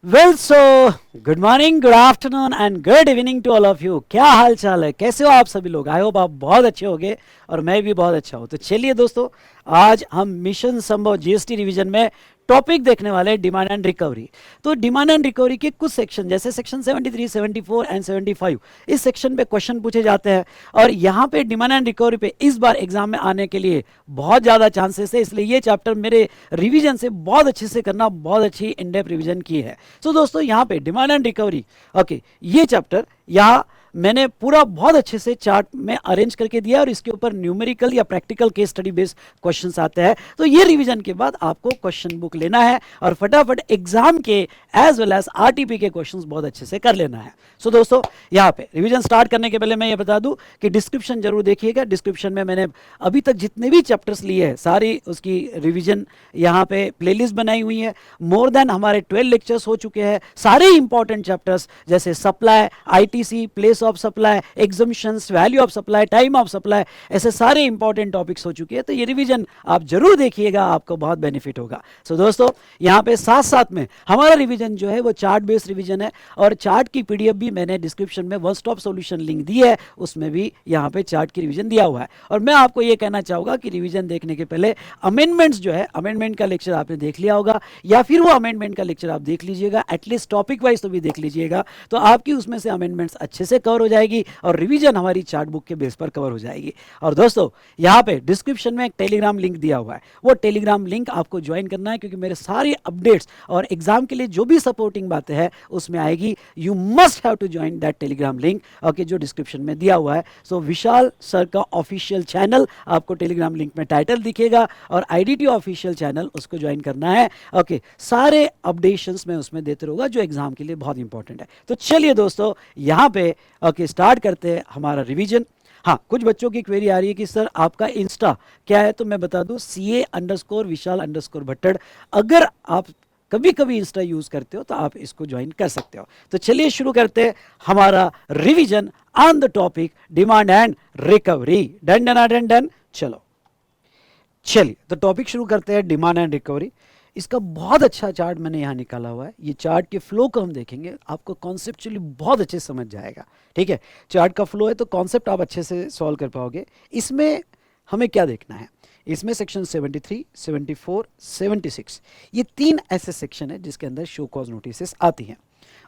Well so good morning, good afternoon and good evening to all of you. क्या हाल चाल है, कैसे हो आप सभी लोग? आई होप आप बहुत अच्छे होंगे और मैं भी बहुत अच्छा हूँ। तो चलिए दोस्तों, आज हम मिशन संभव जीएसटी रिवीजन में टॉपिक देखने वाले हैं डिमांड एंड रिकवरी। तो डिमांड एंड रिकवरी के कुछ सेक्शन जैसे सेक्शन 73, 74 एंड 75, इस सेक्शन पे क्वेश्चन पूछे जाते हैं और यहाँ पे डिमांड एंड रिकवरी पे इस बार एग्जाम में आने के लिए बहुत ज़्यादा चांसेस है, इसलिए ये चैप्टर मेरे रिवीजन से बहुत अच्छे से करना, बहुत अच्छी इन डेप्थ रिवीजन की है। तो दोस्तों यहाँ पे डिमांड एंड रिकवरी, ओके, ये चैप्टर यहाँ मैंने पूरा बहुत अच्छे से चार्ट में अरेंज करके दिया और इसके ऊपर न्यूमेरिकल या practical case study based questions आते हैं। तो ये रिवीजन के बाद आपको क्वेश्चन बुक लेना है और फटाफट एग्जाम के एज वेल एज आरटीपी के क्वेश्चंस बहुत अच्छे से कर लेना है। सो दोस्तों, यहाँ पे रिवीजन स्टार्ट करने के पहले मैं ये बता दूं कि डिस्क्रिप्शन जरूर देखिएगा। डिस्क्रिप्शन में मैंने अभी तक जितने भी चैप्टर्स लिए हैं सारी उसकी रिवीजन यहाँ पे प्लेलिस्ट बनाई हुई है। मोर देन हमारे 12 लेक्चर्स हो चुके हैं। सारे इंपॉर्टेंट चैप्टर्स जैसे supply, ITC, place of supply, exemptions, value of supply, time of supply, ऐसे सारे इंपॉर्टेंट टॉपिक्स हो चुके हैं। तो ये रिवीजन आप जरूर देखिएगा, आपको बहुत बेनिफिट होगा। सो दोस्तों, यहाँ पे साथ साथ में हमारा रिवीजन जो है वो चार्ट बेस्ड रिवीजन है और चार्ट की पीडीएफ भी मैंने डिस्क्रिप्शन में वन स्टॉप सॉल्यूशन लिंक दी है, उसमें भी यहाँ पे चार्ट की रिवीजन दिया हुआ है। और मैं आपको ये कहना चाहूंगा कि रिवीजन देखने के पहले अमेंडमेंट्स जो है, अमेंडमेंट का लेक्चर आपने देख लिया होगा या फिर वो अमेंडमेंट का लेक्चर आप देख लीजिएगा, एटलीस्ट टॉपिक वाइज तो भी देख लीजिएगा, तो आपकी उसमें से अमेंडमेंट्स अच्छे से कवर हो जाएगी और रिवीजन हमारी चार्ट बुक के बेस पर कवर हो जाएगी। और दोस्तों, यहाँ पे डिस्क्रिप्शन में एक टेलीग्राम लिंक दिया हुआ है, वो टेलीग्राम लिंक आपको ज्वाइन करना है क्योंकि मेरे सारे अपडेट्स और एग्जाम के लिए जो भी सपोर्टिंग बातें हैं उसमें आएगी। You must have to join that Telegram link, okay, जो डिस्क्रिप्शन में दिया हुआ है। सो विशाल सर का ऑफिशियल चैनल आपको टेलीग्राम लिंक में टाइटल दिखेगा और आईडीटी ऑफिशियल चैनल, उसको ज्वाइन करना है। ओके, सारे अपडेशंस में उसमें देते रहूंगा जो एग्जाम के लिए बहुत इंपॉर्टेंट है। तो चलिए दोस्तों, यहाँ पे ओके स्टार्ट करते हैं हमारा रिवीजन। हाँ, कुछ बच्चों की क्वेरी आ रही है कि सर आपका इंस्टा क्या है, तो मैं बता दूं CA_विशाल_भट्टड़। अगर आप कभी कभी इंस्टा यूज करते हो तो आप इसको ज्वाइन कर सकते हो। तो चलिए शुरू करते हैं हमारा revision on the topic demand and recovery. Done done done done, चलो चलिए तो टॉपिक शुरू करते हैं डिमांड एंड रिकवरी। इसका बहुत अच्छा चार्ट मैंने यहाँ निकाला हुआ है। ये चार्ट के फ्लो को हम देखेंगे, आपको कॉन्सेप्चुअली बहुत अच्छे से समझ जाएगा। ठीक है, चार्ट का फ्लो है तो कॉन्सेप्ट आप अच्छे से सॉल्व कर पाओगे। इसमें हमें क्या देखना है, इसमें सेक्शन 73, 74, 76, ये 3 ऐसे सेक्शन है जिसके अंदर शो कॉज नोटिस आती हैं।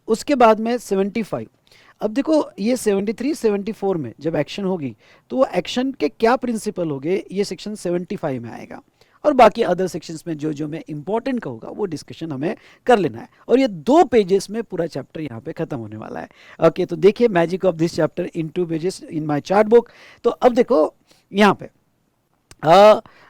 उसके बाद में 75। अब देखो, ये 73, 74 में जब एक्शन होगी तो वो एक्शन के क्या प्रिंसिपल होंगे, ये सेक्शन 75 में आएगा और बाकी अदर सेक्शंस में जो जो में इंपॉर्टेंट का होगा वो डिस्कशन हमें कर लेना है। और ये 2 पेजेस में पूरा चैप्टर यहाँ पे खत्म होने वाला है। ओके, तो देखिए magic of this chapter in 2 pages in my chart book. तो अब देखो यहाँ पे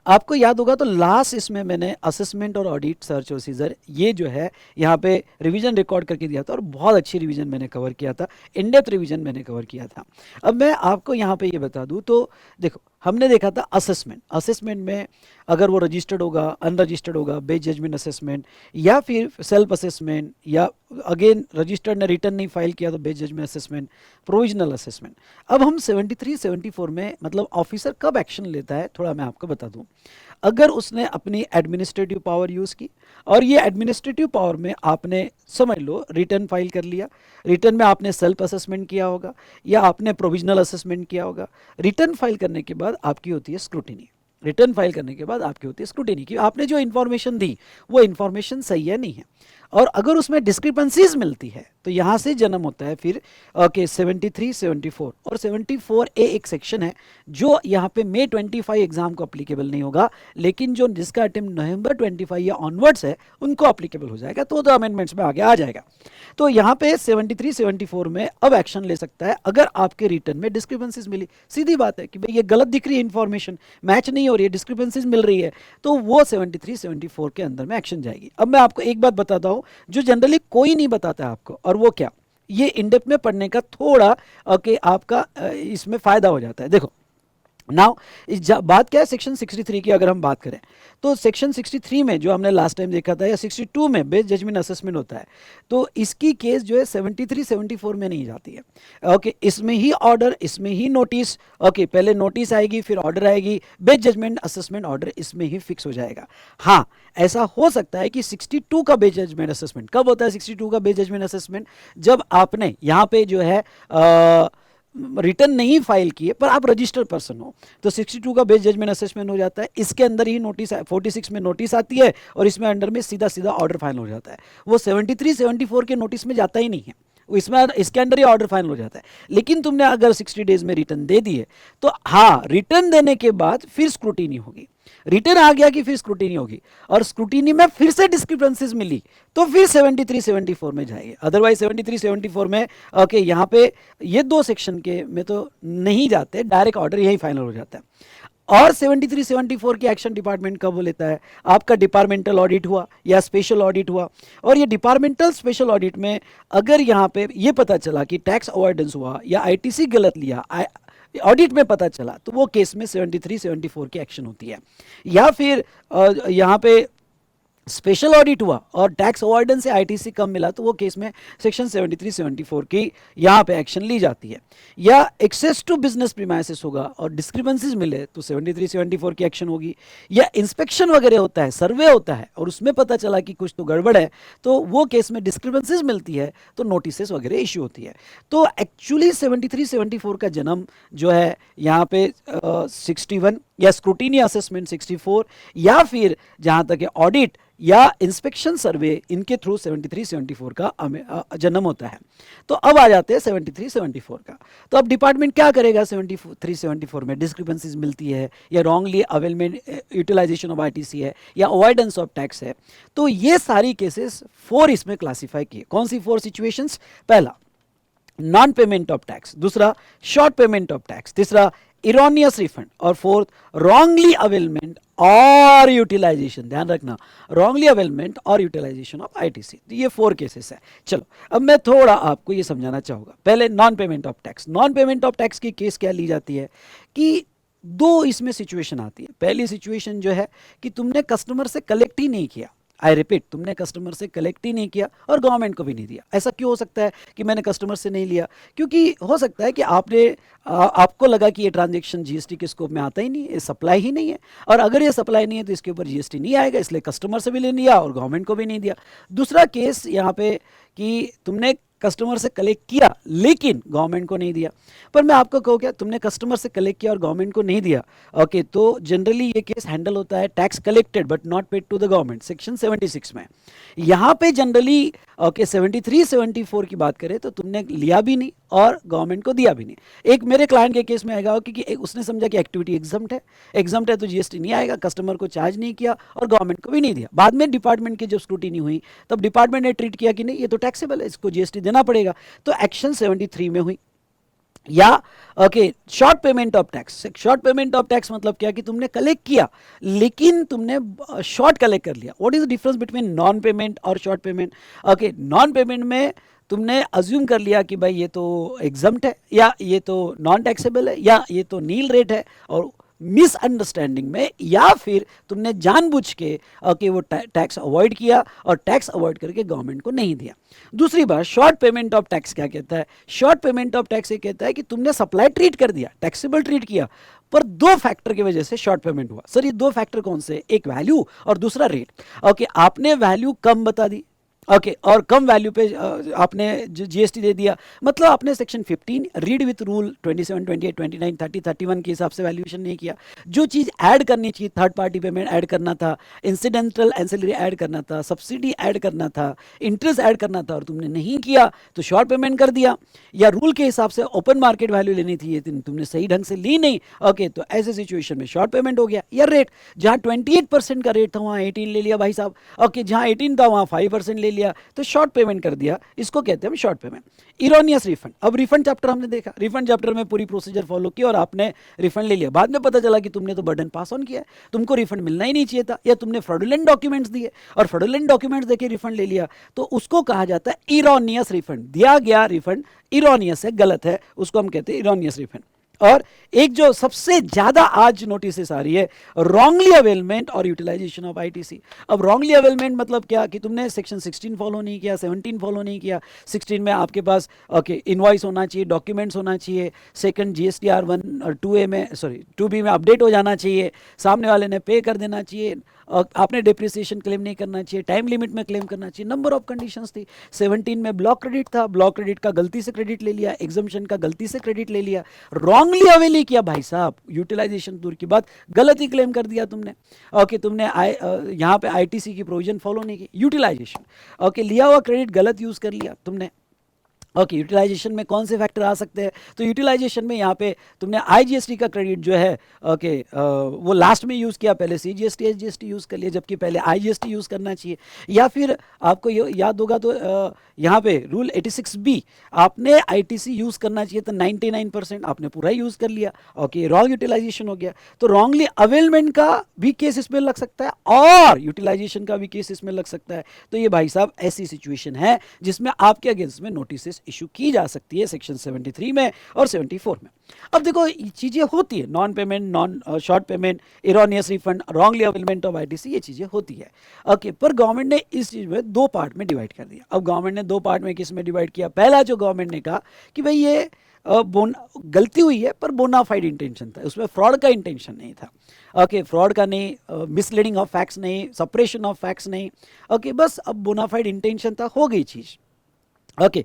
आपको याद होगा तो लास्ट इसमें मैंने असेसमेंट और ऑडिट सर्च और सीजर ये जो है यहाँ पे रिवीजन रिकॉर्ड करके दिया था और बहुत अच्छी रिवीजन मैंने कवर किया था, इन डेप्थ रिवीजन मैंने कवर किया था। अब मैं आपको यहाँ पे ये बता दूँ तो देखो, हमने देखा था असेसमेंट। असेसमेंट में अगर वो रजिस्टर्ड होगा, अनरजिस्टर्ड होगा, बेस जजमेंट असेसमेंट या फिर सेल्फ असेसमेंट, या अगेन रजिस्टर्ड ने रिटर्न नहीं फाइल किया तो best judgment assessment, provisional assessment. अब हम 73, 74 में मतलब ऑफिसर कब एक्शन लेता है थोड़ा मैं आपको बता दूं। अगर उसने अपनी एडमिनिस्ट्रेटिव पावर यूज़ की और ये एडमिनिस्ट्रेटिव पावर में आपने समझ लो रिटर्न फाइल कर लिया, रिटर्न में आपने सेल्फ असेसमेंट किया होगा या आपने प्रोविजनल असेसमेंट किया होगा। रिटर्न फाइल करने के बाद आपकी होती है स्क्रूटिनी। रिटर्न फाइल करने के बाद आपकी होती है स्क्रूटिनी कि आपने जो इन्फॉर्मेशन दी वो इन्फॉर्मेशन सही है नहीं है। और अगर उसमें डिस्क्रिपेंसीज मिलती है तो यहाँ से जन्म होता है फिर ओके 73, 74 और 74A एक सेक्शन है जो यहाँ पे मई 25 एग्जाम को अप्लीकेबल नहीं होगा, लेकिन जो जिसका अटेम्प्ट नवंबर 25 या ऑनवर्ड्स है उनको अप्लीकेबल हो जाएगा, तो अमेंडमेंट्स में आगे आ जाएगा। तो यहाँ पे 73, 74 में अब एक्शन ले सकता है अगर आपके रिटर्न में डिस्क्रिपेंसीज मिली। सीधी बात है कि भाई ये गलत दिख रही है, इन्फॉर्मेशन मैच नहीं हो रही है, डिस्क्रिपेंसीज मिल रही है, तो वो 73, 74 के अंदर में एक्शन जाएगी। अब मैं आपको एक बात बताता हूँ जो जनरली कोई नहीं बताता आपको, और वो क्या, ये इन डेप्थ में पढ़ने का थोड़ा ओके आपका इसमें फायदा हो जाता है। देखो, नाउ बात क्या है सेक्शन 63 की अगर हम बात करें तो सेक्शन 63 में जो हमने लास्ट टाइम देखा था या 62 में बेस्ट जजमेंट असेसमेंट होता है, तो इसकी केस जो है 73 74 में नहीं जाती है। ओके, इसमें ही ऑर्डर, इसमें ही नोटिस। ओके, पहले नोटिस आएगी फिर ऑर्डर आएगी, बेस्ट जजमेंट असेसमेंट ऑर्डर इसमें ही फिक्स हो जाएगा। हाँ, ऐसा हो सकता है कि 62 का बेस्ट जजमेंट असेसमेंट कब होता है? 62 का बेस्ट जजमेंट असेसमेंट जब आपने यहाँ पे जो है रिटर्न नहीं फाइल किए पर आप रजिस्टर्ड पर्सन हो, तो 62 का बेस जजमेंट असेसमेंट हो जाता है। इसके अंदर ही नोटिस 46 में नोटिस आती है और इसमें अंडर में सीधा सीधा ऑर्डर फाइनल हो जाता है। वो 73 74 के नोटिस में जाता ही नहीं है, इसमें इसके अंडर ही ऑर्डर फाइनल हो जाता है। लेकिन तुमने अगर 60 डेज में रिटर्न दे दिए तो हाँ, रिटर्न देने के बाद फिर स्क्रूटिनी होगी। रिटर्न आ गया कि फिर स्क्रूटिनी होगी, और स्क्रूटिनी में फिर से डिस्क्रिपेंसीज मिली तो फिर 73 74 में जाएगी। अदरवाइज 73 74 में ओके, यहाँ पे ये दो सेक्शन के में तो नहीं जाते, डायरेक्ट ऑर्डर यही फाइनल हो जाता है। और 73 74 की एक्शन डिपार्टमेंट कब लेता है? आपका डिपार्टमेंटल ऑडिट हुआ या स्पेशल ऑडिट हुआ, और ये डिपार्टमेंटल स्पेशल ऑडिट में अगर यहाँ पे ये पता चला कि टैक्स अवॉइडेंस हुआ या आईटीसी गलत लिया, ऑडिट में पता चला, तो वो केस में 73 74 की एक्शन होती है। या फिर यहाँ पे स्पेशल ऑडिट हुआ और टैक्स अवॉइडेंस से आईटीसी कम मिला, तो वो केस में सेक्शन 73 74 की यहाँ पे एक्शन ली जाती है। या एक्सेस टू बिजनेस प्रीमाइसेस होगा और डिस्क्रिपेंसीज मिले तो 73 74 की एक्शन होगी। या इंस्पेक्शन वगैरह होता है, सर्वे होता है और उसमें पता चला कि कुछ तो गड़बड़ है, तो वो केस में डिस्क्रिपेंसीज मिलती है तो नोटिस वगैरह इश्यू होती है। तो एक्चुअली 73 74 का जन्म जो है यहाँ पे 61 या स्क्रूटिनी असेसमेंट 64, या फिर जहाँ तक ऑडिट या इंस्पेक्शन सर्वे, इनके थ्रू 73 74 का जन्म होता है। तो अब आ जाते हैं 73 74 का। तो अब डिपार्टमेंट क्या करेगा? 73 74 में डिस्क्रिपेंसीज मिलती है या wrongly availment utilization of ITC है या अवॉइडेंस ऑफ टैक्स है, तो ये सारी केसेस 4 इसमें क्लासिफाई किए। कौन सी 4 सिचुएशंस? पहला, नॉन पेमेंट ऑफ टैक्स, दूसरा शॉर्ट पेमेंट ऑफ टैक्स, तीसरा इरोनियस रिफंड, और फोर्थ रॉन्गली अवेलमेंट और यूटिलाइजेशन। ध्यान रखना, रॉन्गली अवेलमेंट और यूटिलाइजेशन ऑफ आईटीसी। तो ये 4 केसेस है। चलो अब मैं थोड़ा आपको ये समझाना चाहूँगा। पहले non payment of tax. Non payment of tax की केस क्या ली जाती है कि 2 इसमें सिचुएशन आती है। पहली सिचुएशन जो है कि तुमने कस्टमर से कलेक्ट ही नहीं किया, आई रिपीट, तुमने कस्टमर से कलेक्ट ही नहीं किया और गवर्नमेंट को भी नहीं दिया। ऐसा क्यों हो सकता है कि मैंने कस्टमर से नहीं लिया? क्योंकि हो सकता है कि आपको लगा कि ये ट्रांजैक्शन जीएसटी के स्कोप में आता ही नहीं है, ये सप्लाई ही नहीं है, और अगर ये सप्लाई नहीं है तो इसके ऊपर जीएसटी नहीं आएगा, इसलिए कस्टमर से भी ले लिया और गवर्नमेंट को भी नहीं दिया। दूसरा केस यहाँ पे कि तुमने कस्टमर से कलेक्ट किया लेकिन गवर्नमेंट को नहीं दिया। पर मैं आपको कहूँ क्या, तुमने कस्टमर से कलेक्ट किया और गवर्नमेंट को नहीं दिया, ओके, तो जनरली ये केस हैंडल होता है tax collected but not paid to the government, section 76 में। यहाँ पे जनरली ओके 73 74 की बात करें तो तुमने लिया भी नहीं और गवर्नमेंट को दिया भी नहीं। एक मेरे क्लाइंट के केस में आएगा कि उसने समझा कि एक्टिविटी एग्जम्प्ट है तो जीएसटी नहीं आएगा, कस्टमर को चार्ज नहीं किया और गवर्नमेंट को भी नहीं दिया। बाद में डिपार्टमेंट की जब स्क्रूटिनी हुई तब डिपार्टमेंट ने ट्रीट किया कि नहीं, ये तो टैक्सेबल है, इसको जीएसटी देना पड़ेगा, तो एक्शन 73 में हुई। या okay, short payment of tax. Short payment of tax मतलब क्या कि तुमने कलेक्ट किया लेकिन तुमने शॉर्ट कलेक्ट कर लिया। What is the difference between non payment और short payment? Okay, non payment में तुमने अज्यूम कर लिया कि भाई ये तो एग्जम्प्ट है या ये तो नॉन टैक्सेबल है या ये तो नील रेट है, और मिसअंडरस्टैंडिंग में या फिर तुमने जानबूझ के ओके वो टैक्स अवॉइड किया और टैक्स अवॉइड करके गवर्नमेंट को नहीं दिया। दूसरी बात, शॉर्ट पेमेंट ऑफ टैक्स क्या कहता है? शॉर्ट पेमेंट ऑफ टैक्स ये कहता है कि तुमने सप्लाई ट्रीट कर दिया, टैक्सेबल ट्रीट किया, पर 2 फैक्टर की वजह से शॉर्ट पेमेंट हुआ। सर ये 2 फैक्टर कौन से? एक वैल्यू और दूसरा रेट। ओके, आपने वैल्यू कम बता दी, ओके और कम वैल्यू पे आपने जीएसटी दे दिया, मतलब आपने सेक्शन 15 रीड विथ रूल 27 28 29 30 31 के हिसाब से वैल्यूएशन नहीं किया। जो चीज़ ऐड करनी चाहिए, थर्ड पार्टी पेमेंट ऐड करना था, इंसिडेंटल एंसिलरी ऐड करना था, सब्सिडी ऐड करना था, इंटरेस्ट ऐड करना था, और तुमने नहीं किया तो शॉर्ट पेमेंट कर दिया। या रूल के हिसाब से ओपन मार्केट वैल्यू लेनी थी, तुमने सही ढंग से ली नहीं, ओके, तो ऐसे सिचुएशन में शॉर्ट पेमेंट हो गया। या रेट, जहाँ 28% का रेट था वहाँ 18 ले लिया भाई साहब, ओके, जहाँ 18 था वहाँ 5% ले लिया, तो शॉर्ट पेमेंट कर दिया, इसको कहते हैं हम शॉर्ट पेमेंट। इरोनियस रिफंड, अब रिफंड चैप्टर हमने देखा, रिफंड चैप्टर में पूरी प्रोसीजर फॉलो की और आपने रिफंड ले लिया, बाद में पता चला कि तुमने तो बर्डन पास ऑन किया है, तुमको रिफंड मिलना ही नहीं चाहिए था, या तुमने फ्रॉडुलेंट डॉक्यूमेंट्स दिए और फ्रॉडुलेंट डॉक्यूमेंट्स देके रिफंड ले लिया, तो उसको कहा जाता है इरोनियस रिफंड। दिया गया रिफंड इरोनियस है, गलत है, उसको हम कहते हैं इरोनियस रिफंड। और एक जो सबसे ज्यादा आज नोटिस आ रही है, रॉन्गली अवेलमेंट और यूटिलाइजेशन ऑफ आईटीसी। अब रॉन्गली अवेलमेंट मतलब क्या कि तुमने सेक्शन 16 फॉलो नहीं किया, 17 फॉलो नहीं किया। 16 में आपके पास ओके इनवॉइस होना चाहिए, डॉक्यूमेंट्स होना चाहिए, सेकंड जीएसटीआर 1 और 2A में सॉरी 2B में अपडेट हो जाना चाहिए, सामने वाले ने पे कर देना चाहिए, और आपने डिप्रिसिएशन क्लेम नहीं करना चाहिए, टाइम लिमिट में क्लेम करना चाहिए, नंबर ऑफ कंडीशंस थी। 17 में ब्लॉक क्रेडिट था, ब्लॉक क्रेडिट का गलती से क्रेडिट ले लिया, एग्जम्पशन का गलती से क्रेडिट ले लिया, रॉन्गली अवेल किया भाई साहब, यूटिलाइजेशन दूर की बात, गलत ही क्लेम कर दिया तुमने। ओके तुमने यहाँ पे आईटीसी की प्रोविजन फॉलो नहीं की, यूटिलाइजेशन ओके लिया हुआ क्रेडिट गलत यूज कर लिया तुमने। ओके यूटिलाइजेशन में कौन से फैक्टर आ सकते हैं, तो यूटिलाइजेशन में यहाँ पे तुमने आईजीएसटी का क्रेडिट जो है ओके वो लास्ट में यूज़ किया, पहले सीजीएसटी एसजीएसटी यूज़ कर लिया, जबकि पहले आईजीएसटी यूज़ करना चाहिए। या फिर आपको याद होगा तो यहाँ पे रूल 86B आपने आईटीसी यूज़ करना चाहिए, तो 99% आपने पूरा यूज़ कर लिया। ओके रॉन्ग यूटिलाइजेशन हो गया, तो रॉन्गली अवेलमेंट का भी केस इसमें लग सकता है और यूटिलाइजेशन का भी केस इसमें लग सकता है। तो ये भाई साहब ऐसी सिचुएशन है जिसमें आपके अगेंस्ट में नोटिस इशू की जा सकती है सेक्शन 73 में और 74 में। अब देखो चीजें होती है, non payment, non short payment, erroneous refund, wrongly availment of ITC, ये चीजें होती है। ओके पर गवर्नमेंट ने इस चीज में दो पार्ट में डिवाइड कर दिया। अब गवर्नमेंट ने दो पार्ट में किस में डिवाइड किया, पहला जो गवर्नमेंट ने कहा कि भाई ये गलती हुई है पर बोनाफाइड इंटेंशन था, उसमें फ्रॉड का इंटेंशन नहीं था। ओके फ्रॉड का नहीं, मिसलीडिंग ऑफ फैक्ट्स नहीं, सप्रेशन ऑफ फैक्ट्स नहीं, ओके बस अब बोनाफाइड इंटेंशन था, हो गई चीज। ओके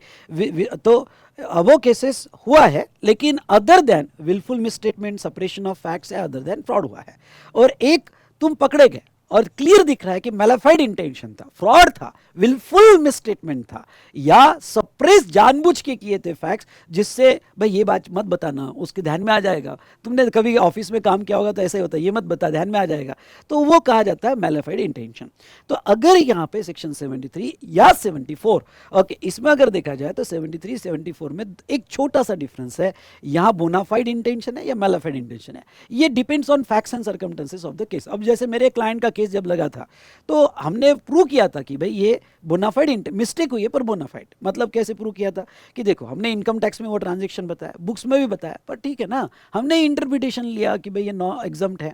तो वो केसेस हुआ है, लेकिन other than wilful misstatement, suppression of facts है, अदर देन फ्रॉड हुआ है। और एक तुम पकड़े गए और क्लियर दिख रहा है कि मैलाफाइड इंटेंशन था, फ्रॉड था, विलफुल मिसस्टेटमेंट था, या सप्रेस जानबूझ के किए थे फैक्ट्स, जिससे भाई ये बात मत बताना, उसके ध्यान में आ जाएगा, तुमने कभी ऑफिस में काम किया होगा तो ऐसा ही होता है, ये मत बता, ध्यान में आ जाएगा, तो वो कहा जाता है मैलाफाइड इंटेंशन। तो अगर यहाँ पे सेक्शन 73 या 74 ओके इसमें अगर देखा जाए तो 73 74 में एक छोटा सा डिफरेंस है, यहाँ बोनाफाइड इंटेंशन है या मैलाफाइड इंटेंशन है, ये depends on facts and circumstances of the case. अब जैसे मेरे क्लाइंट का केस जब लगा था तो हमने प्रूव किया था कि भाई ये बोनाफाइड मिस्टेक हुई है, पर बोनाफाइड मतलब कैसे प्रूव किया था कि देखो हमने इनकम टैक्स में वो ट्रांजैक्शन बताया, बुक्स में भी बताया, पर ठीक है ना, हमने इंटरप्रिटेशन लिया कि भाई ये नॉ एग्जम्प्ट है।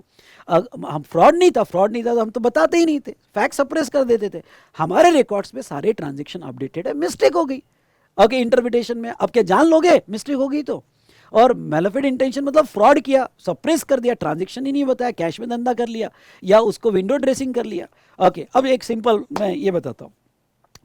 हम फ्रॉड नहीं था, फ्रॉड नहीं था तो हम तो बताते ही नहीं थे, फैक्ट सप्रेस कर देते थे, हमारे रिकॉर्ड्स में सारे ट्रांजैक्शन अपडेटेड है, मिस्टेक हो गई ओके इंटरप्रिटेशन में, अब क्या जान लोगे मिस्टेक हो गई तो। और मैलाफाइड इंटेंशन मतलब फ्रॉड किया, सप्रेस कर दिया, ट्रांजैक्शन ही नहीं बताया, कैश में धंधा कर लिया या उसको विंडो ड्रेसिंग कर लिया। ओके अब एक सिंपल मैं ये बताता हूँ,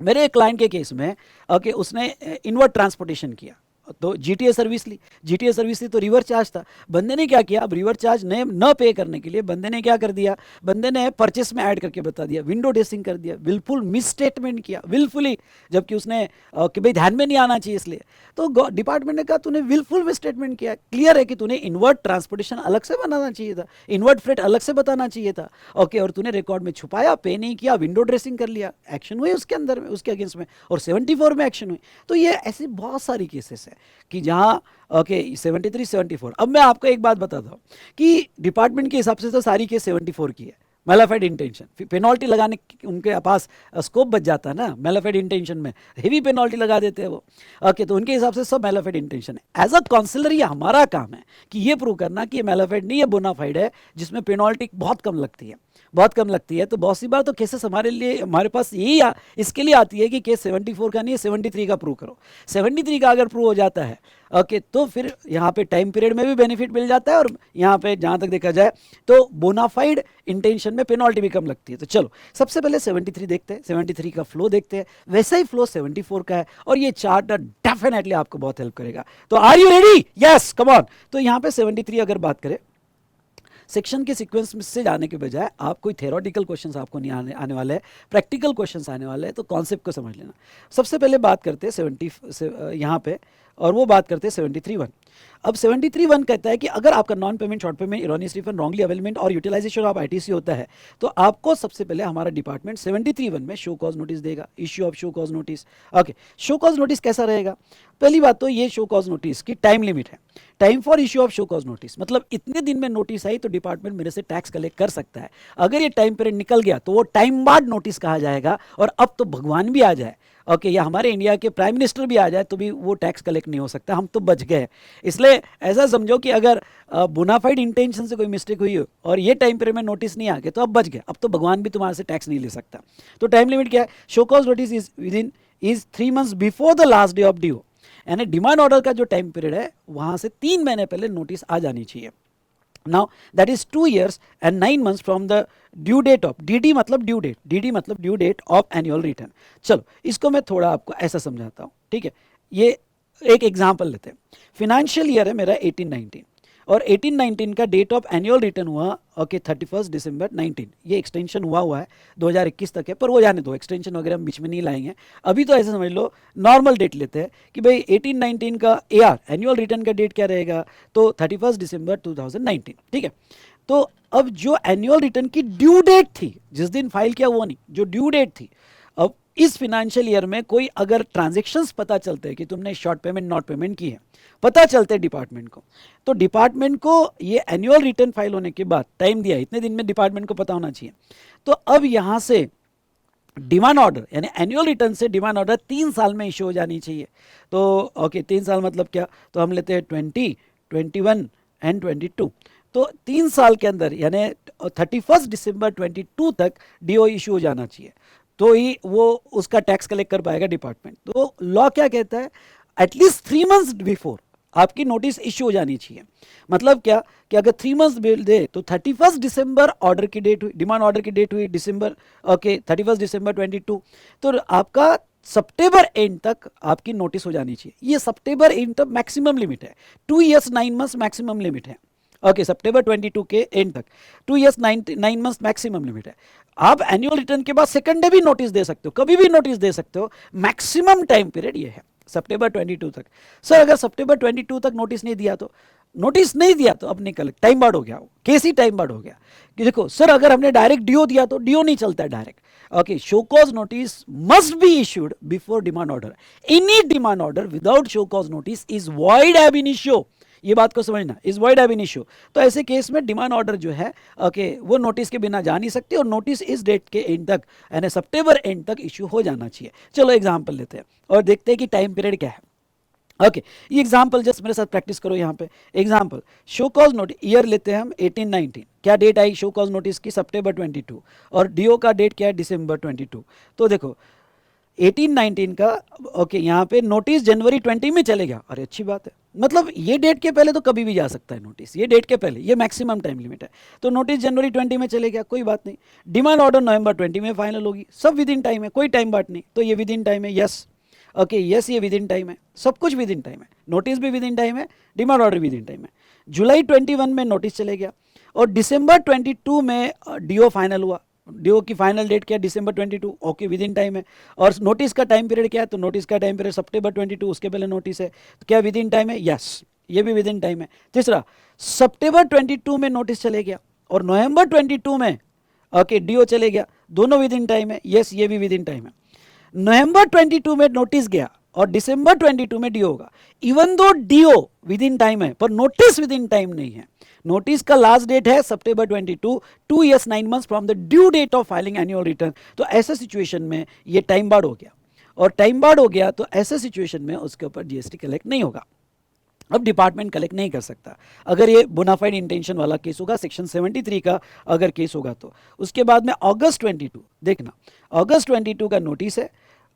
मेरे एक क्लाइंट के केस में ओके उसने इनवर्ड ट्रांसपोर्टेशन किया, तो जीटीए सर्विस ली, जीटीए सर्विस ली तो रिवर चार्ज था, बंदे ने क्या किया, अब रिवर चार्ज न पे करने के लिए बंदे ने क्या कर दिया, बंदे ने परचेस में ऐड करके बता दिया, विंडो ड्रेसिंग कर दिया, विलफुल मिस स्टेटमेंट किया, विलफुली, जबकि उसने कि भाई ध्यान में नहीं आना चाहिए इसलिए, तो डिपार्टमेंट ने कहा तूने विलफुल मिस स्टेटमेंट किया, क्लियर है कि तूने इनवर्ड ट्रांसपोर्टेशन अलग से बनाना चाहिए था, इनवर्ड फ्रेट अलग से बताना चाहिए था ओके, और तूने रिकॉर्ड में छुपाया, पे नहीं किया, विंडो ड्रेसिंग कर लिया, एक्शन हुई उसके अंदर में, उसके अगेंस्ट में, और 74 में एक्शन हुई। तो ये ऐसे बहुत सारी केसेस है कि जहां ओके 73 74। अब मैं आपको एक बात बताता हूँ कि डिपार्टमेंट के हिसाब से तो सारी केस 74 की है, मैलाफाइड इंटेंशन, पेनल्टी लगाने उनके पास स्कोप बच जाता है ना, मैलाफाइड इंटेंशन में हेवी पेनल्टी लगा देते हैं वो ओके, तो उनके हिसाब से सब मैलाफाइड इंटेंशन है। एज अ काउंसलर ये हमारा काम है कि ये प्रूव करना कि ये मैलाफाइड नहीं है, बोनाफाइड है, जिसमें पेनल्टी बहुत कम लगती है, बहुत कम लगती है। तो बहुत सी बार तो केसेस हमारे लिए, हमारे पास यही इसके लिए आती है कि केस 74 का नहीं है 73 का प्रूव करो, 73 का अगर प्रूव हो जाता है ओके तो फिर यहाँ पे टाइम पीरियड में भी बेनिफिट मिल जाता है, और यहाँ पे जहाँ तक देखा जाए तो बोनाफाइड इंटेंशन में पेनल्टी भी कम लगती है। तो चलो सबसे पहले 73 देखते हैं, 73 का फ्लो देखते हैं, वैसा ही फ्लो 74 का है, और ये चार्ट डेफिनेटली आपको बहुत हेल्प करेगा। तो are you ready? Yes come on. तो यहाँ पे 73 अगर बात करें, सेक्शन के सीक्वेंस से जाने के बजाय आप कोई थेरोटिकल क्वेश्चंस आपको नहीं आने वाले हैं, प्रैक्टिकल क्वेश्चंस आने वाले हैं, तो कॉन्सेप्ट को समझ लेना। सबसे पहले बात करते हैं 70 यहाँ पे, और वो बात करते हैं 73(1). अब 73(1) कहता है कि अगर आपका non payment, short payment, erroneous refund, wrongly availment और यूटिलाइजेशन ऑफ आईटीसी होता है, तो आपको सबसे पहले हमारा डिपार्टमेंट 73(1) में शो कॉज नोटिस देगा, issue of show cause notice. Okay show cause notice कैसा रहेगा? पहली बात तो ये शो कॉज नोटिस की टाइम लिमिट है, time for issue of show cause notice, मतलब इतने दिन में नोटिस आई तो डिपार्टमेंट मेरे से टैक्स कलेक्ट कर सकता है। अगर ये टाइम पीरियड निकल गया तो वो टाइम बाद नोटिस कहा जाएगा, और अब तो भगवान भी आ जाए ओके, या हमारे इंडिया के प्राइम मिनिस्टर भी आ जाए तो भी वो टैक्स कलेक्ट नहीं हो सकता, हम तो बच गए। इसलिए ऐसा समझो कि अगर बोनाफाइड इंटेंशन से कोई मिस्टेक हुई हो और ये टाइम पीरियड में नोटिस नहीं आ गया तो अब बच गए, अब तो भगवान भी तुम्हारे से टैक्स नहीं ले सकता। तो टाइम लिमिट क्या है? Show cause notice is 3 months before the last day of due, यानी डिमांड ऑर्डर का जो टाइम पीरियड है वहां से 3 महीने पहले नोटिस आ जानी चाहिए। Now that is 2 years and 9 months from the due date of, D मतलब ड्यू डेट, डी मतलब due date of annual return. चलो इसको मैं थोड़ा आपको ऐसा समझाता हूँ, ठीक है। ये एक एग्जाम्पल लेते हैं। फिनेंशियल ईयर है मेरा 18-19 और 18-19 का डेट ऑफ एनुअल रिटर्न हुआ ओके 31 December 19। ये एक्सटेंशन हुआ है 2021 तक है, पर वो जाने दो, एक्सटेंशन वगैरह हम बीच में नहीं लाएंगे। अभी तो ऐसे समझ लो नॉर्मल डेट लेते हैं कि भाई 18-19 का एआर एनुअल रिटर्न का डेट क्या रहेगा, तो 31 December 2019, ठीक है। तो अब जो एनुअल रिटर्न की ड्यू डेट थी, जिस दिन फाइल किया वो नहीं, जो ड्यू डेट थी, अब इस फिनेंशियल ईयर में कोई अगर ट्रांजैक्शंस पता चलते हैं कि तुमने शॉर्ट पेमेंट नॉट पेमेंट की है, पता चलते हैं डिपार्टमेंट को, तो डिपार्टमेंट को ये एनुअल रिटर्न फाइल होने के बाद टाइम दिया, इतने दिन में डिपार्टमेंट को पता होना चाहिए। तो अब यहां से डिमांड ऑर्डर यानी एनुअल रिटर्न से डिमांड ऑर्डर 3 साल में इशू हो जानी चाहिए। तो ओके 3 साल मतलब क्या, तो हम लेते हैं 20, 21 एंड 22। तो 3 साल के अंदर यानी 31 December 22 तक डीओ इशू हो जाना चाहिए, तो ही वो उसका टैक्स कलेक्ट कर पाएगा डिपार्टमेंट। तो लॉ क्या कहता है, एटलीस्ट 3 months बिफोर आपकी नोटिस इश्यू हो जानी चाहिए। मतलब क्या कि अगर 3 months बिल दे तो 31 December ऑर्डर की डेट हुई, डिमांड ऑर्डर की डेट हुई दिसंबर, ओके 31 December 22, तो आपका सितंबर एंड तक आपकी नोटिस हो जानी चाहिए। ये सितंबर एंड तक मैक्सिमम लिमिट है, 2 years 9 months मैक्सिमम लिमिट है। ओके सितंबर 22 के एंड तक 2 years 9 months मैक्सिमम लिमिट है। आप एनुअल रिटर्न के बाद सेकंड डे भी नोटिस दे सकते हो, कभी भी नोटिस दे सकते हो, मैक्सिमम टाइम पीरियड ये है सितंबर 22 तक। सर अगर सितंबर 22 तक नोटिस नहीं दिया तो, नोटिस नहीं दिया तो अब निकल टाइम बार्ड हो गया, केस ही टाइम बार्ड हो गया। कि देखो सर अगर हमने डायरेक्ट डीओ दिया तो डीओ नहीं चलता है direct. Okay show cause notice must be issued before demand order, any demand order without show cause notice is void एब इनिशियो, ये बात को समझना, इज वॉइड एब इनिशियो। तो ऐसे केस में डिमांड ऑर्डर जो है ओके वो नोटिस के बिना जा नहीं सकती और नोटिस इस डेट के एंड तक यानी सितंबर एंड तक इश्यू हो जाना चाहिए। चलो एग्जांपल लेते हैं और देखते हैं कि टाइम पीरियड क्या है। ओके ये एग्जांपल जस्ट मेरे साथ प्रैक्टिस करो यहाँ पे। Example show cause notice year लेते हैं हम 18-19, क्या डेट आई शो कॉज नोटिस की सितंबर 22 और डीओ का डेट क्या है दिसंबर 22। तो देखो 18-19 का ओके यहाँ पे नोटिस जनवरी 20 में चलेगा, अरे अच्छी बात है, मतलब ये डेट के पहले तो कभी भी जा सकता है नोटिस, ये डेट के पहले, ये मैक्सिमम टाइम लिमिट है। तो नोटिस जनवरी 20 में चलेगा, कोई बात नहीं। डिमांड ऑर्डर नवंबर 20 में फाइनल होगी, सब विद इन टाइम है, कोई टाइम बाट नहीं, तो ये विद इन टाइम है, यस ओके यस ये विद इन टाइम है, सब कुछ विद इन टाइम है, नोटिस भी विद इन टाइम है, demand order within time है। जुलाई 21 में नोटिस चले गया और दिसंबर 22 में डीओ फाइनल हुआ, डीओ की फाइनल डेट क्या है दिसंबर 22, ओके विद इन टाइम है। और नोटिस का टाइम पीरियड क्या है, तो नोटिस का टाइम पीरियड सितंबर 22, उसके पहले नोटिस है, तो क्या विद इन टाइम है, यस ये भी विद इन टाइम है। तीसरा सितंबर 22 में नोटिस चले गया और नवंबर 22 में ओके डीओ चले गया, दोनों विद इन टाइम है, यस ये भी विद इन टाइम है। नवंबर 22 में नोटिस गया और दिसंबर 22 में डीओ होगा, even though do with in time है पर नोटिस विद इन टाइम नहीं है। नोटिस का लास्ट डेट है सितंबर 22, 2 years 9 months from the due date of filing annual return. तो ऐसे सिचुएशन में ये टाइम बार्ड हो गया और टाइम बार्ड हो गया तो ऐसे सिचुएशन में उसके ऊपर जीएसटी कलेक्ट नहीं होगा, अब डिपार्टमेंट कलेक्ट नहीं कर सकता। अगर ये बोनाफाइड इंटेंशन वाला केस होगा, सेक्शन 73 का अगर केस होगा तो। उसके बाद में अगस्त 22 देखना, अगस्त 22 का नोटिस है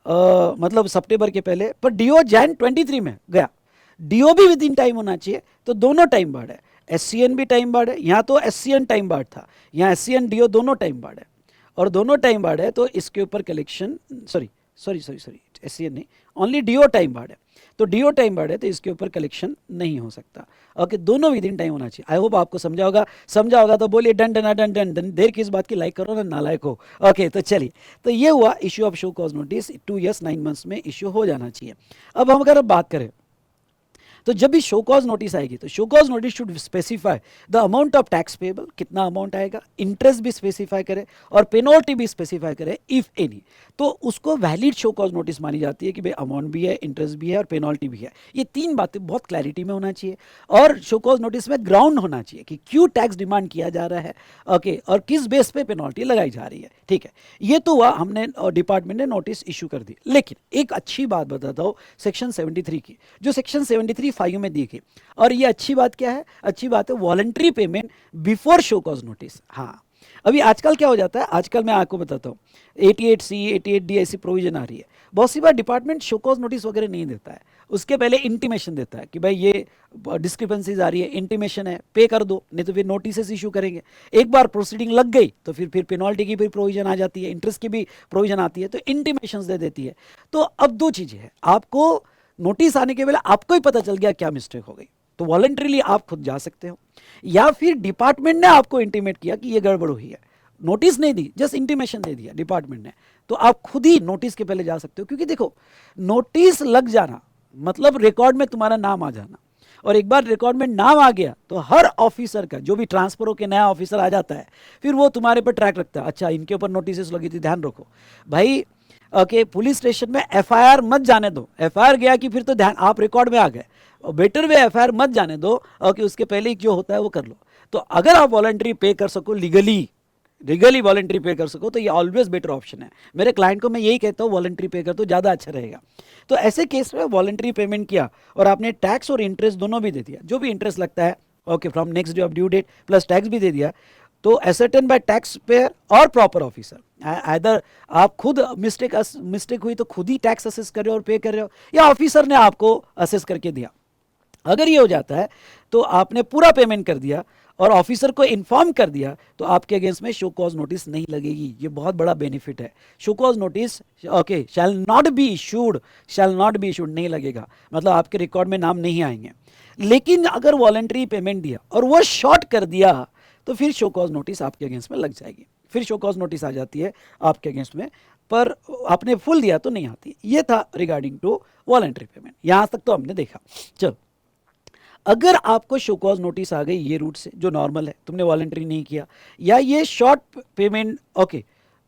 मतलब सितंबर के पहले, पर डीओ जैन 23 में गया, डीओ भी विद इन टाइम होना चाहिए, तो दोनों टाइम बार्ड है। एससीएन भी टाइम बार्ड है, यहाँ तो एससीएन टाइम बार्ड था, यहाँ एससीएन डीओ दोनों टाइम बार्ड है और दोनों टाइम बार्ड है, तो इसके ऊपर कलेक्शन सॉरी एससीएन नहीं, ओनली डीओ टाइम बार्ड है, तो डीओ टाइम बार्ड है तो इसके ऊपर कलेक्शन नहीं हो सकता। ओके दोनों विद इन टाइम होना चाहिए। आई होप आपको समझा होगा तो बोलिए done done done done done, देर किस बात की, लाइक करो ना नालायक हो। ओके तो चलिए, तो ये हुआ issue of show cause notice, 2 years 9 months में इश्यू हो जाना चाहिए। अब हम अगर बात करें तो जब भी शो कॉज नोटिस आएगी तो show cause notice should specify the amount of tax payable, कितना अमाउंट आएगा, इंटरेस्ट भी स्पेसिफाई करे और पेनल्टी भी स्पेसिफाई करे इफ एनी। तो उसको वैलिड शो कॉज नोटिस मानी जाती है कि भाई अमाउंट भी है, इंटरेस्ट भी है और पेनल्टी भी है। ये तीन बातें बहुत क्लैरिटी में होना चाहिए और शो कॉज नोटिस में ग्राउंड होना चाहिए कि क्यों टैक्स डिमांड किया जा रहा है, ओके, और किस बेस पे पेनल्टी लगाई जा रही है। ठीक है, ये तो हुआ, हमने डिपार्टमेंट ने नोटिस इशू कर दी। लेकिन एक अच्छी बात बताता हूँ सेक्शन 73 की, जो सेक्शन 73(5) में दी गई। और ये अच्छी बात क्या है? अच्छी बात है voluntary payment before show cause notice. हाँ, अभी आजकल क्या हो जाता है, आजकल मैं आपको बताता हूँ 88C 88D ऐसी प्रोविजन आ रही है। बहुत सी बार डिपार्टमेंट शो कॉज नोटिस वगैरह नहीं देता है, उसके पहले इंटीमेशन देता है कि भाई ये डिस्क्रिपेंसीज आ रही है, इंटीमेशन है, पे कर दो, नहीं तो फिर नोटिस इशू करेंगे। एक बार प्रोसीडिंग लग गई तो फिर पेनल्टी की भी प्रोविजन आ जाती है, इंटरेस्ट की भी प्रोविजन आती है, तो इंटीमेशन दे देती है। तो अब दो चीज़ें हैं, आपको नोटिस आने के पहले आपको ही पता चल गया क्या मिस्टेक हो गई, तो वॉलंटरीली आप खुद जा सकते हो, या फिर डिपार्टमेंट ने आपको इंटीमेट किया कि ये गड़बड़ हुई है, नोटिस नहीं दी, जस्ट इंटीमेशन दे दिया डिपार्टमेंट ने, तो आप खुद ही नोटिस के पहले जा सकते हो। क्योंकि देखो, नोटिस लग जाना मतलब रिकॉर्ड में तुम्हारा नाम आ जाना, और एक बार रिकॉर्ड में नाम आ गया तो हर ऑफिसर का, जो भी ट्रांसफर होकर नया ऑफिसर आ जाता है, फिर वो तुम्हारे पर ट्रैक रखता है, अच्छा इनके ऊपर नोटिस लगी थी, ध्यान रखो भाई। ओके, पुलिस स्टेशन में एफआईआर मत जाने दो, एफआईआर गया कि फिर तो ध्यान, आप रिकॉर्ड में आ गए, बेटर वे एफआईआर मत जाने दो। ओके, उसके पहले ही जो होता है वो कर लो। तो अगर आप वॉलंटरी पे कर सको, लीगली वॉलंटरी पे कर सको, तो ये ऑलवेज बेटर ऑप्शन है। मेरे क्लाइंट को मैं यही कहता हूँ, वॉलंटरी पे कर तो ज़्यादा अच्छा रहेगा। तो ऐसे केस में वॉलंटरी पेमेंट किया और आपने टैक्स और इंटरेस्ट दोनों भी दे दिया, जो भी इंटरेस्ट लगता है, okay, from next day of due date plus tax भी दे दिया, तो एसर्टेन बाय टैक्स पेयर और प्रॉपर ऑफिसर, आइदर आप खुद मिस्टेक हुई तो खुद ही टैक्स असेस कर रहे हो और पे कर रहे हो, या ऑफिसर ने आपको असेस करके दिया। अगर ये हो जाता है तो आपने पूरा पेमेंट कर दिया और ऑफिसर को इन्फॉर्म कर दिया, तो आपके अगेंस्ट में शो कॉज नोटिस नहीं लगेगी। ये बहुत बड़ा बेनिफिट है। Show cause notice okay shall not be issued नहीं लगेगा, मतलब आपके रिकॉर्ड में नाम नहीं आएंगे। लेकिन अगर वॉलंटरी पेमेंट दिया और वो शॉर्ट कर दिया, तो फिर शो कॉज नोटिस आपके अगेंस्ट में लग जाएगी, फिर शो कॉज नोटिस आ जाती है आपके अगेंस्ट में, पर आपने फुल दिया तो नहीं आती। ये था रिगार्डिंग टू वॉलंटरी पेमेंट। यहाँ तक तो हमने देखा। चलो, अगर आपको शो कॉज नोटिस आ गई ये रूट से, जो नॉर्मल है, तुमने वॉलंटरी नहीं किया, या ये शॉर्ट पेमेंट, ओके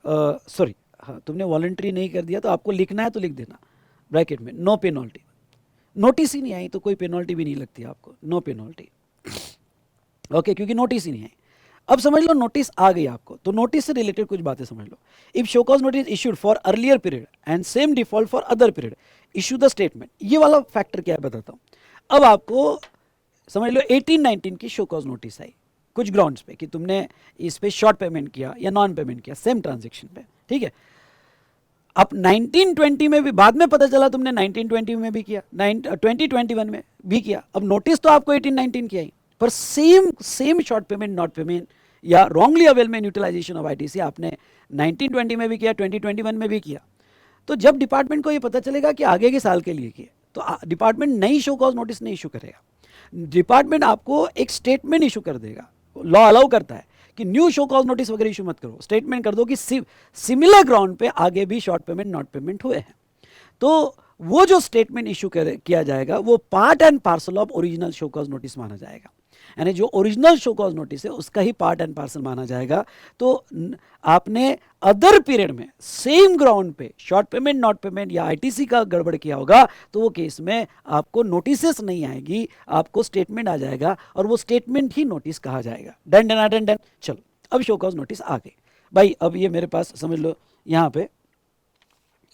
सॉरी, हाँ, तुमने वॉलंटरी नहीं कर दिया, तो आपको लिखना है तो लिख देना ब्रैकेट में नो पेनल्टी। नोटिस ही नहीं आई तो कोई पेनल्टी भी नहीं लगती आपको, नो पेनल्टी, ओके, क्योंकि नोटिस ही नहीं आई। अब समझ लो नोटिस आ गई आपको, तो नोटिस से रिलेटेड कुछ बातें समझ लो। If show cause notice issued for earlier period and same default for other period, issue the statement. ये वाला फैक्टर क्या है बताता हूँ। अब आपको समझ लो 18-19 की शो कॉज नोटिस आई कुछ ग्राउंड्स पे कि तुमने इस पे शॉर्ट पेमेंट किया या नॉन पेमेंट किया सेम ट्रांजेक्शन पे, ठीक है। अब 1920 में भी बाद में पता चला तुमने 1920 में भी किया, 2021 में भी किया। अब नोटिस तो आपको 18-19 की आई, पर same short payment not payment या wrongly availment utilization of ITC आपने 1920 में भी किया, 2021 में भी किया। तो जब डिपार्टमेंट को ये पता चलेगा कि आगे के साल के लिए किया, तो डिपार्टमेंट नई शो कॉज नोटिस नहीं इशू करेगा। डिपार्टमेंट आपको एक स्टेटमेंट इशू कर देगा। लॉ अलाउ करता है कि न्यू शो कॉज नोटिस वगैरह इशू मत करो, स्टेटमेंट कर दो कि सिमिलर ग्राउंड पे आगे भी शॉर्ट पेमेंट नॉट पेमेंट हुए हैं। तो वो जो स्टेटमेंट इशू किया जाएगा वो part and parcel of original show cause notice माना जाएगा, यानी जो ओरिजिनल शो कॉज नोटिस है उसका ही पार्ट एंड पार्सल माना जाएगा। तो आपने अदर पीरियड में सेम ग्राउंड पे शॉर्ट पेमेंट नॉट पेमेंट या आईटीसी का गड़बड़ किया होगा, तो वो केस में आपको नोटिसेस नहीं आएगी, आपको स्टेटमेंट आ जाएगा, और वो स्टेटमेंट ही नोटिस कहा जाएगा। Done done done done. चलो, अब शो कॉज नोटिस आ गई भाई। अब ये मेरे पास समझ लो, यहाँ पे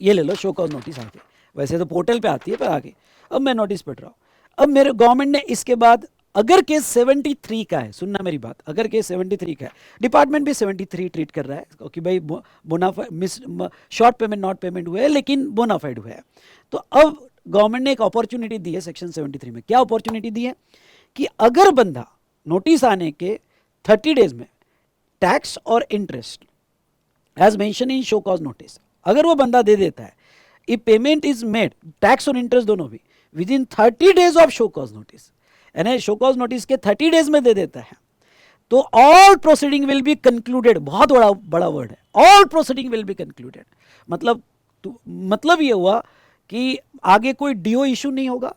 ये ले लो, शो कॉज नोटिस आ गई। वैसे तो पोर्टल पे आती है, पर आ गई। अब मैं नोटिस पढ़ रहा हूँ। अब मेरे गवर्नमेंट ने इसके बाद अगर केस 73 का है, सुनना मेरी बात, अगर केस 73 का है, डिपार्टमेंट भी 73 ट्रीट कर रहा है कि भाई bonafide short payment not payment हुए लेकिन बोनाफाइड हुए है। तो अब गवर्नमेंट ने एक अपॉर्चुनिटी दी है सेक्शन 73 में। क्या अपॉर्चुनिटी दी है कि अगर बंदा नोटिस आने के 30 डेज में टैक्स और interest as mention in show cause notice, अगर वो बंदा दे देता है, if payment is made, tax और इंटरेस्ट दोनों भी within 30 days of show cause notice, यानी शो कॉज नोटिस के 30 डेज में दे देता है, तो all proceeding will be concluded. बहुत बड़ा वर्ड है, all proceeding will be concluded. मतलब ये हुआ कि आगे कोई डीओ इशू नहीं होगा,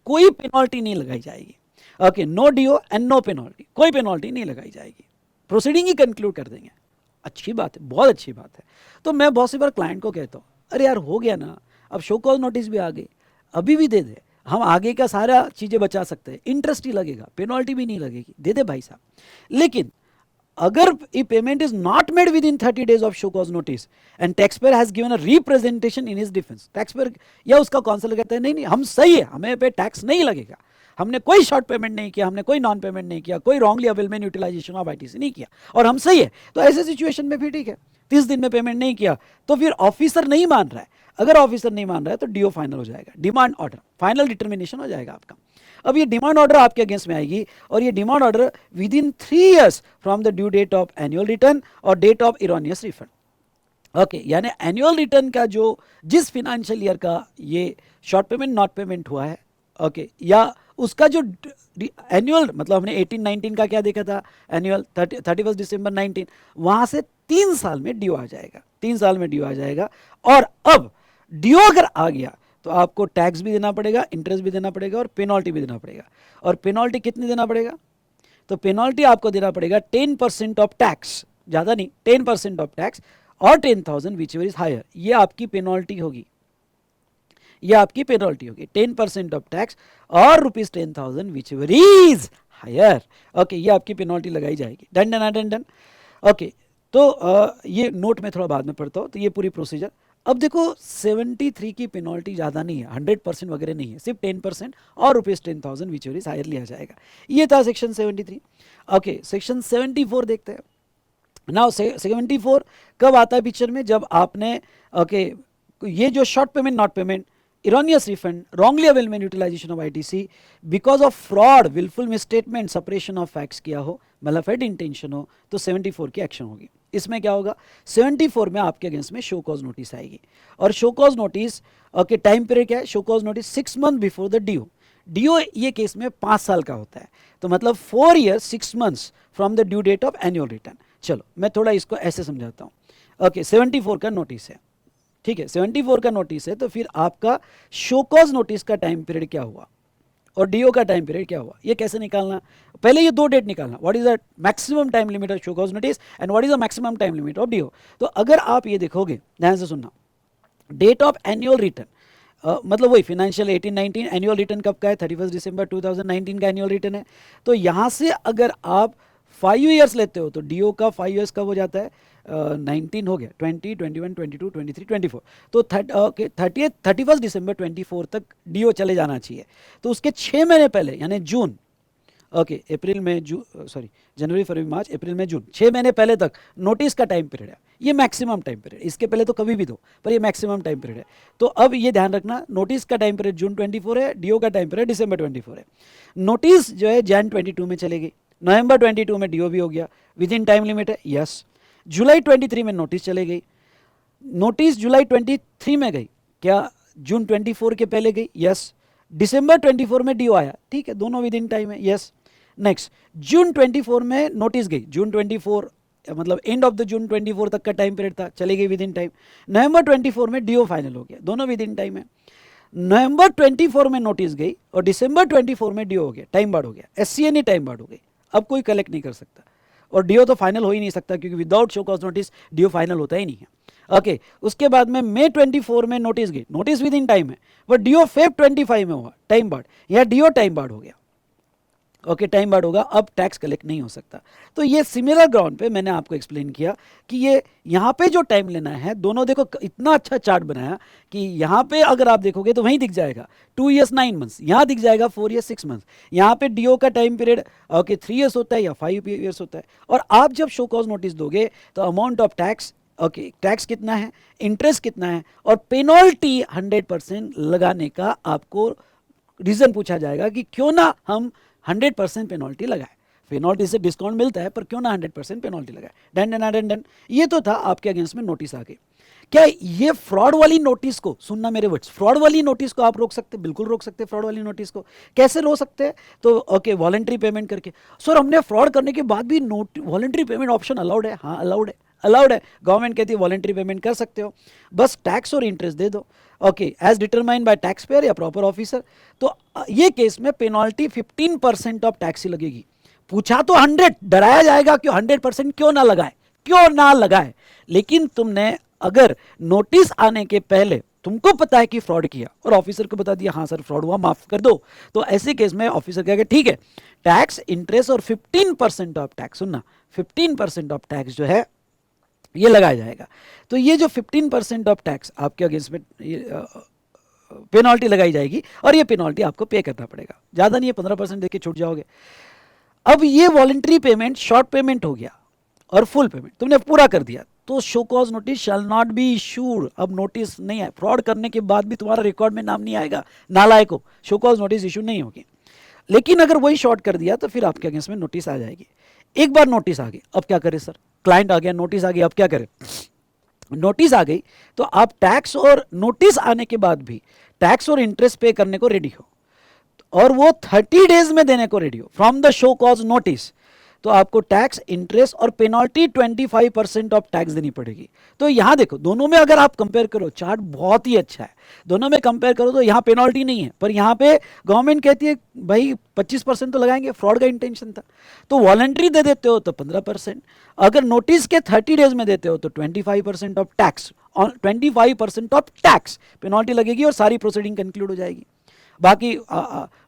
कोई पेनल्टी नहीं लगाई जाएगी। Okay, no DO and no penalty, कोई पेनल्टी नहीं लगाई जाएगी, प्रोसीडिंग ही कंक्लूड कर देंगे। अच्छी बात है, बहुत अच्छी बात है। तो मैं बहुत सी बार क्लाइंट को कहता हूँ, अरे यार हो गया ना, अब शो कॉज नोटिस भी आ गई, अभी भी दे दे, हम आगे का सारा चीज़ें बचा सकते हैं, इंटरेस्ट ही लगेगा, पेनल्टी भी नहीं लगेगी, दे दे भाई साहब। लेकिन अगर ये payment is not made with in 30 days of show cause notice and tax payer has given a representation in his defence, tax payer या उसका काउंसिल कहते हैं नहीं नहीं हम सही है, हमें पे टैक्स नहीं लगेगा, हमने कोई शॉर्ट पेमेंट नहीं किया, हमने कोई नॉन पेमेंट नहीं किया, कोई wrongly availment utilization of ITC नहीं किया और हम सही है, तो ऐसे सिचुएशन में भी ठीक है। 30 दिन में पेमेंट नहीं किया तो फिर ऑफिसर नहीं मान रहा है, अगर ऑफिसर नहीं मान रहा है तो डीओ फाइनल हो जाएगा, डिमांड ऑर्डर फाइनल डिटर्मिनेशन हो जाएगा आपका। अब ये डिमांड ऑर्डर आपके अगेंस्ट में आएगी और ये demand order within 3 years from the due date of annual return और date of erroneous refund. Okay, यानी एनुअल रिटर्न का जो जिस फाइनेंशियल ईयर का ये शॉर्ट पेमेंट नॉट पेमेंट हुआ है, ओके, या उसका जो एनुअल मतलब हमने 18-19 का क्या देखा था, एनुअल 31 दिसंबर 19, वहां से 3 साल में ड्यू आ जाएगा, 3 साल में ड्यू आ जाएगा। और अब ड्यू अगर आ गया तो आपको टैक्स भी देना पड़ेगा, इंटरेस्ट भी देना पड़ेगा और पेनल्टी भी देना पड़ेगा। और पेनल्टी कितनी देना पड़ेगा, तो पेनल्टी आपको देना पड़ेगा 10% ऑफ टैक्स, ज़्यादा नहीं, 10% ऑफ टैक्स और 10,000 विच एवर इज हायर, ये आपकी पेनल्टी होगी, ये आपकी पेनल्टी होगी 10% ऑफ टैक्स और ₹10,000 whichever is higher. Okay, ये आपकी पेनल्टी लगाई जाएगी। Done done done done. Okay, तो ये नोट में थोड़ा बाद में पढ़ता हूँ, तो ये पूरी प्रोसीजर। अब देखो 73 की पेनल्टी ज़्यादा नहीं है, 100% वगैरह नहीं है, सिर्फ 10% और ₹10,000 विच एवर इज हायर लिया जाएगा। ये था सेक्शन 73। ओके, सेक्शन 74 देखते हैं। नाउ 74 कब आता है पिक्चर में, जब आपने ओके ये जो short payment not payment erroneous refund, wrongly availment utilization of ITC because of fraud, willful misstatement, separation of facts किया हो, malafide इंटेंशन हो, तो 74 की एक्शन होगी। इसमें क्या होगा, 74 में आपके अगेंस्ट में शो कॉज नोटिस आएगी और show cause notice okay time period क्या है, show cause notice 6 months before the due. Due ये केस में 5 साल का होता है, तो मतलब 4 years 6 months from the due date of annual return. चलो मैं थोड़ा इसको ऐसे समझाता हूँ। ओके, 74 का नोटिस है, ठीक है, 74 का नोटिस है, तो फिर आपका शो कॉज नोटिस का टाइम पीरियड क्या हुआ और डीओ का टाइम पीरियड क्या हुआ, ये कैसे निकालना, पहले ये 2 डेट निकालना, what is the maximum time limit of show cause notice and what is the maximum time limit of DO. तो अगर आप ये देखोगे, ध्यान से सुनना, डेट ऑफ एनुअल रिटर्न मतलब वही फाइनेंशियल 18-19, एनुअल रिटर्न कब का है, 31 दिसंबर 2019 का एनुअल रिटर्न है। तो यहाँ से अगर आप 5 years लेते हो तो डीओ का 5 years कब हो जाता है, 19 हो गया, 20, 21, 22, 23, 24, तो 31 दिसंबर 24 तक डीओ चले जाना चाहिए। तो उसके 6 महीने पहले यानी जून, ओके अप्रैल में जनवरी फरवरी मार्च अप्रैल में जून, 6 महीने पहले तक नोटिस का टाइम पीरियड है, ये मैक्सिमम टाइम पीरियड, इसके पहले तो कभी भी दो, पर ये मैक्सिमम टाइम पीरियड है। तो अब ये ध्यान रखना, नोटिस का टाइम पीरियड जून 24 है, डीओ का टाइम पीरियड दिसंबर 24 है। नोटिस जो है जैन 22 में चलेगी, नवंबर 22 में डीओ भी हो गया, विद इन टाइम लिमिट है, यस। जुलाई 23 में नोटिस चले गई, नोटिस जुलाई 23 में गई, क्या जून 24 के पहले गई, यस। दिसंबर 24 में डीओ आया, ठीक है, दोनों विद इन टाइम है, यस। नेक्स्ट जून 24 में नोटिस गई, जून 24 मतलब एंड ऑफ द जून 24 तक का टाइम पीरियड था, चले गई विद इन टाइम। नवंबर 24 में डीओ फाइनल हो गया, दोनों विद इन टाइम है। नवंबर 24 में नोटिस गई और दिसंबर 24 में डीओ हो गया, टाइम बार्ड हो गया, एससीएन टाइम बार्ड हो गई, अब कोई कलेक्ट नहीं कर सकता और डीओ तो फाइनल हो ही नहीं सकता क्योंकि without show cause notice DO final होता ही नहीं है। ओके, उसके बाद में मई 24 में नोटिस गई, नोटिस विद इन टाइम है, बट डीओ फेब 25 में हुआ, टाइम बार्ड, या डीओ टाइम बार्ड हो गया, ओके टाइम बार्ड होगा, अब टैक्स कलेक्ट नहीं हो सकता। तो ये सिमिलर ग्राउंड पे मैंने आपको एक्सप्लेन किया कि ये यहाँ पे जो टाइम लेना है, दोनों देखो इतना अच्छा चार्ट बनाया कि यहाँ पे अगर आप देखोगे तो वहीं दिख जाएगा 2 years 9 months, यहाँ दिख जाएगा 4 years 6 months, यहाँ पे डीओ का टाइम पीरियड ओके 3 years होता है या 5 years होता है। और आप जब शो कॉज नोटिस दोगे तो amount of tax, okay tax कितना है, इंटरेस्ट कितना है और पेनल्टी 100% लगाने का आपको रीज़न पूछा जाएगा कि क्यों ना हम 100% पेनल्टी लगाए, पेनल्टी से डिस्काउंट मिलता है पर क्यों ना 100% पेनल्टी लगाए। डन डन डन डन, ये तो था आपके अगेंस्ट में नोटिस आ गई। क्या ये फ्रॉड वाली नोटिस को, सुनना मेरे वर्ड्स, फ्रॉड वाली नोटिस को आप रोक सकते, बिल्कुल रोक सकते। फ्रॉड वाली नोटिस को कैसे रोक सकते हैं, तो ओके वॉलंटरी पेमेंट करके। सर हमने फ्रॉड करने के बाद भी वॉलंटरी पेमेंट ऑप्शन अलाउड है, हाँ अलाउड है, अलाउड है, गवर्नमेंट कहती है वॉलंटरी पेमेंट कर सकते हो, बस टैक्स और इंटरेस्ट दे दो, okay, as determined by tax payer या प्रॉपर ऑफिसर। तो ये केस में पेनल्टी 15% ऑफ टैक्स ही लगेगी। पूछा तो 100, डराया जाएगा कि 100% क्यों ना लगाए, क्यों ना लगाए, लेकिन तुमने अगर नोटिस आने के पहले तुमको पता है कि फ्रॉड किया और ऑफिसर को बता दिया हाँ सर फ्रॉड हुआ माफ कर दो, तो ऐसे केस में ऑफिसर कहेगा ठीक है, टैक्स, इंटरेस्ट और 15% ऑफ टैक्स, सुनना 15% ऑफ टैक्स जो है ये लगाया जाएगा। तो ये जो 15% ऑफ टैक्स आपके अगेंस्ट में पेनल्टी लगाई जाएगी और ये पेनल्टी आपको पे करना पड़ेगा, ज़्यादा नहीं है, 15% देके छूट जाओगे। अब ये वॉलंटरी पेमेंट शॉर्ट पेमेंट हो गया और फुल पेमेंट तुमने पूरा कर दिया, तो show cause notice shall not be issued. अब नोटिस नहीं है, फ्रॉड करने के बाद भी तुम्हारा रिकॉर्ड में नाम नहीं आएगा, नालायक हो, शो कॉज नोटिस इशू नहीं होगी। लेकिन अगर वही शॉर्ट कर दिया तो फिर आपके अगेंस्ट में नोटिस आ जाएगी। एक बार नोटिस आ गई, अब क्या करें सर, क्लाइंट आ गया, नोटिस आ गई, अब क्या करें, नोटिस आ गई तो आप टैक्स और नोटिस आने के बाद भी टैक्स और इंटरेस्ट पे करने को रेडी हो, और वो 30 डेज में देने को रेडी हो from the show cause notice, तो आपको टैक्स, इंटरेस्ट और पेनल्टी 25% ऑफ टैक्स देनी पड़ेगी। तो यहां देखो, दोनों में अगर आप कंपेयर करो, चार्ट बहुत ही अच्छा है, दोनों में कंपेयर करो तो यहां पेनल्टी नहीं है, पर यहां पे गवर्नमेंट कहती है भाई 25% तो लगाएंगे, फ्रॉड का इंटेंशन था, तो वॉलंटरी दे देते हो तो 15%, अगर नोटिस के 30 डेज में देते हो तो 25% of tax, 25% of tax penalty लगेगी और सारी प्रोसीडिंग कंक्लूड हो जाएगी। बाकी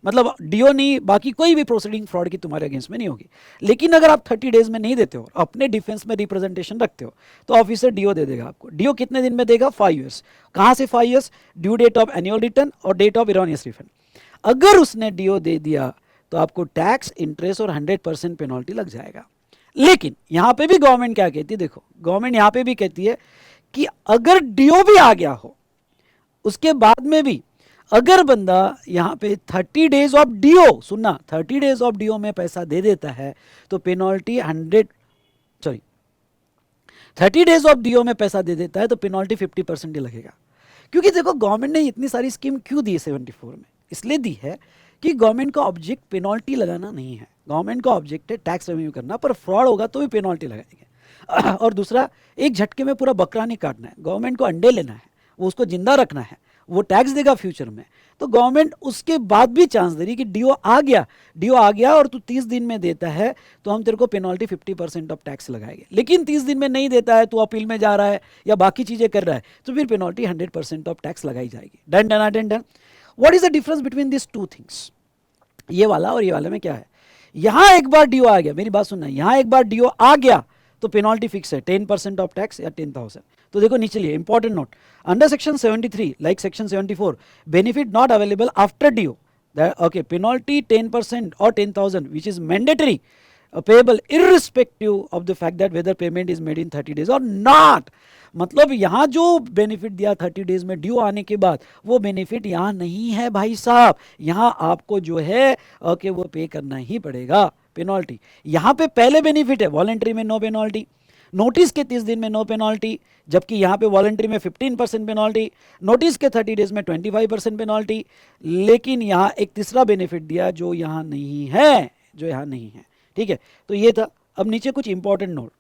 मतलब डीओ नहीं, बाकी कोई भी प्रोसीडिंग फ्रॉड की तुम्हारे अगेंस्ट में नहीं होगी। लेकिन अगर आप 30 डेज में नहीं देते हो, अपने डिफेंस में रिप्रेजेंटेशन रखते हो, तो ऑफिसर डीओ दे देगा आपको। डीओ कितने दिन में देगा, 5 ईयर्स। कहाँ से 5 years, due date of annual return और डेट ऑफ इरॉनियस रिफंड। अगर उसने डीओ दे दिया तो आपको टैक्स, इंटरेस्ट और 100% पेनल्टी लग जाएगा। लेकिन यहाँ पे भी गवर्नमेंट क्या कहती है, देखो गवर्नमेंट यहाँ पे भी कहती है कि अगर डीओ भी आ गया हो, उसके बाद में भी अगर बंदा यहाँ पे 30 डेज ऑफ डीओ, सुनना 30 डेज ऑफ डीओ में पैसा दे देता है तो पेनल्टी 30 डेज ऑफ डीओ में पैसा दे देता है तो पेनल्टी 50% ही लगेगा। क्योंकि देखो गवर्नमेंट ने इतनी सारी स्कीम क्यों दी है 74 में, इसलिए दी है कि गवर्नमेंट का ऑब्जेक्ट पेनल्टी लगाना नहीं है, गवर्नमेंट का ऑब्जेक्ट है टैक्स रेवेन्यू करना, पर फ्रॉड होगा तो भी पेनल्टी लगाएंगे। और दूसरा, एक झटके में पूरा बकरा नहीं काटना है, गवर्नमेंट को अंडे लेना है, वो उसको जिंदा रखना है, वो टैक्स देगा फ्यूचर में। तो गवर्नमेंट उसके बाद भी चांस दे रही कि डीओ आ गया और तू 30 दिन में देता है तो हम तेरे को पेनल्टी 50% ऑफ टैक्स लगाएंगे। लेकिन 30 दिन में नहीं देता है, तू अपील में जा रहा है या बाकी चीजें कर रहा है, तो फिर पेनल्टी 100% ऑफ टैक्स लगाई जाएगी। Done done done done. What is the difference between this two things, ये वाला और ये वाले में क्या है। यहां एक बार डीओ आ गया, मेरी बात सुनना, यहां एक बार डीओ आ गया तो पेनल्टी फिक्स है 10% ऑफ टैक्स या 10,000। तो देखो नीचे लिए important note, under section 73 like section 74 benefit not available after DO, okay, penalty 10% और 10,000 which is mandatory payable irrespective of the fact that whether payment is made in 30 days or not। मतलब यहां जो benefit दिया 30 days में due आने के बाद, वो बेनिफिट यहां नहीं है भाई साहब, यहां आपको जो है ओके वो पे करना ही पड़ेगा पेनल्टी। यहां पे पहले बेनिफिट है, वॉलंटरी में नो पेनल्टी, नोटिस के 30 दिन में नो पेनल्टी, जबकि यहां पे वॉलंटरी में 15% पेनल्टी, नोटिस के 30 डेज में 25% पेनल्टी। लेकिन यहां एक तीसरा बेनिफिट दिया जो यहां नहीं है, जो यहां नहीं है, ठीक है। तो ये था। अब नीचे कुछ इंपॉर्टेंट नोट,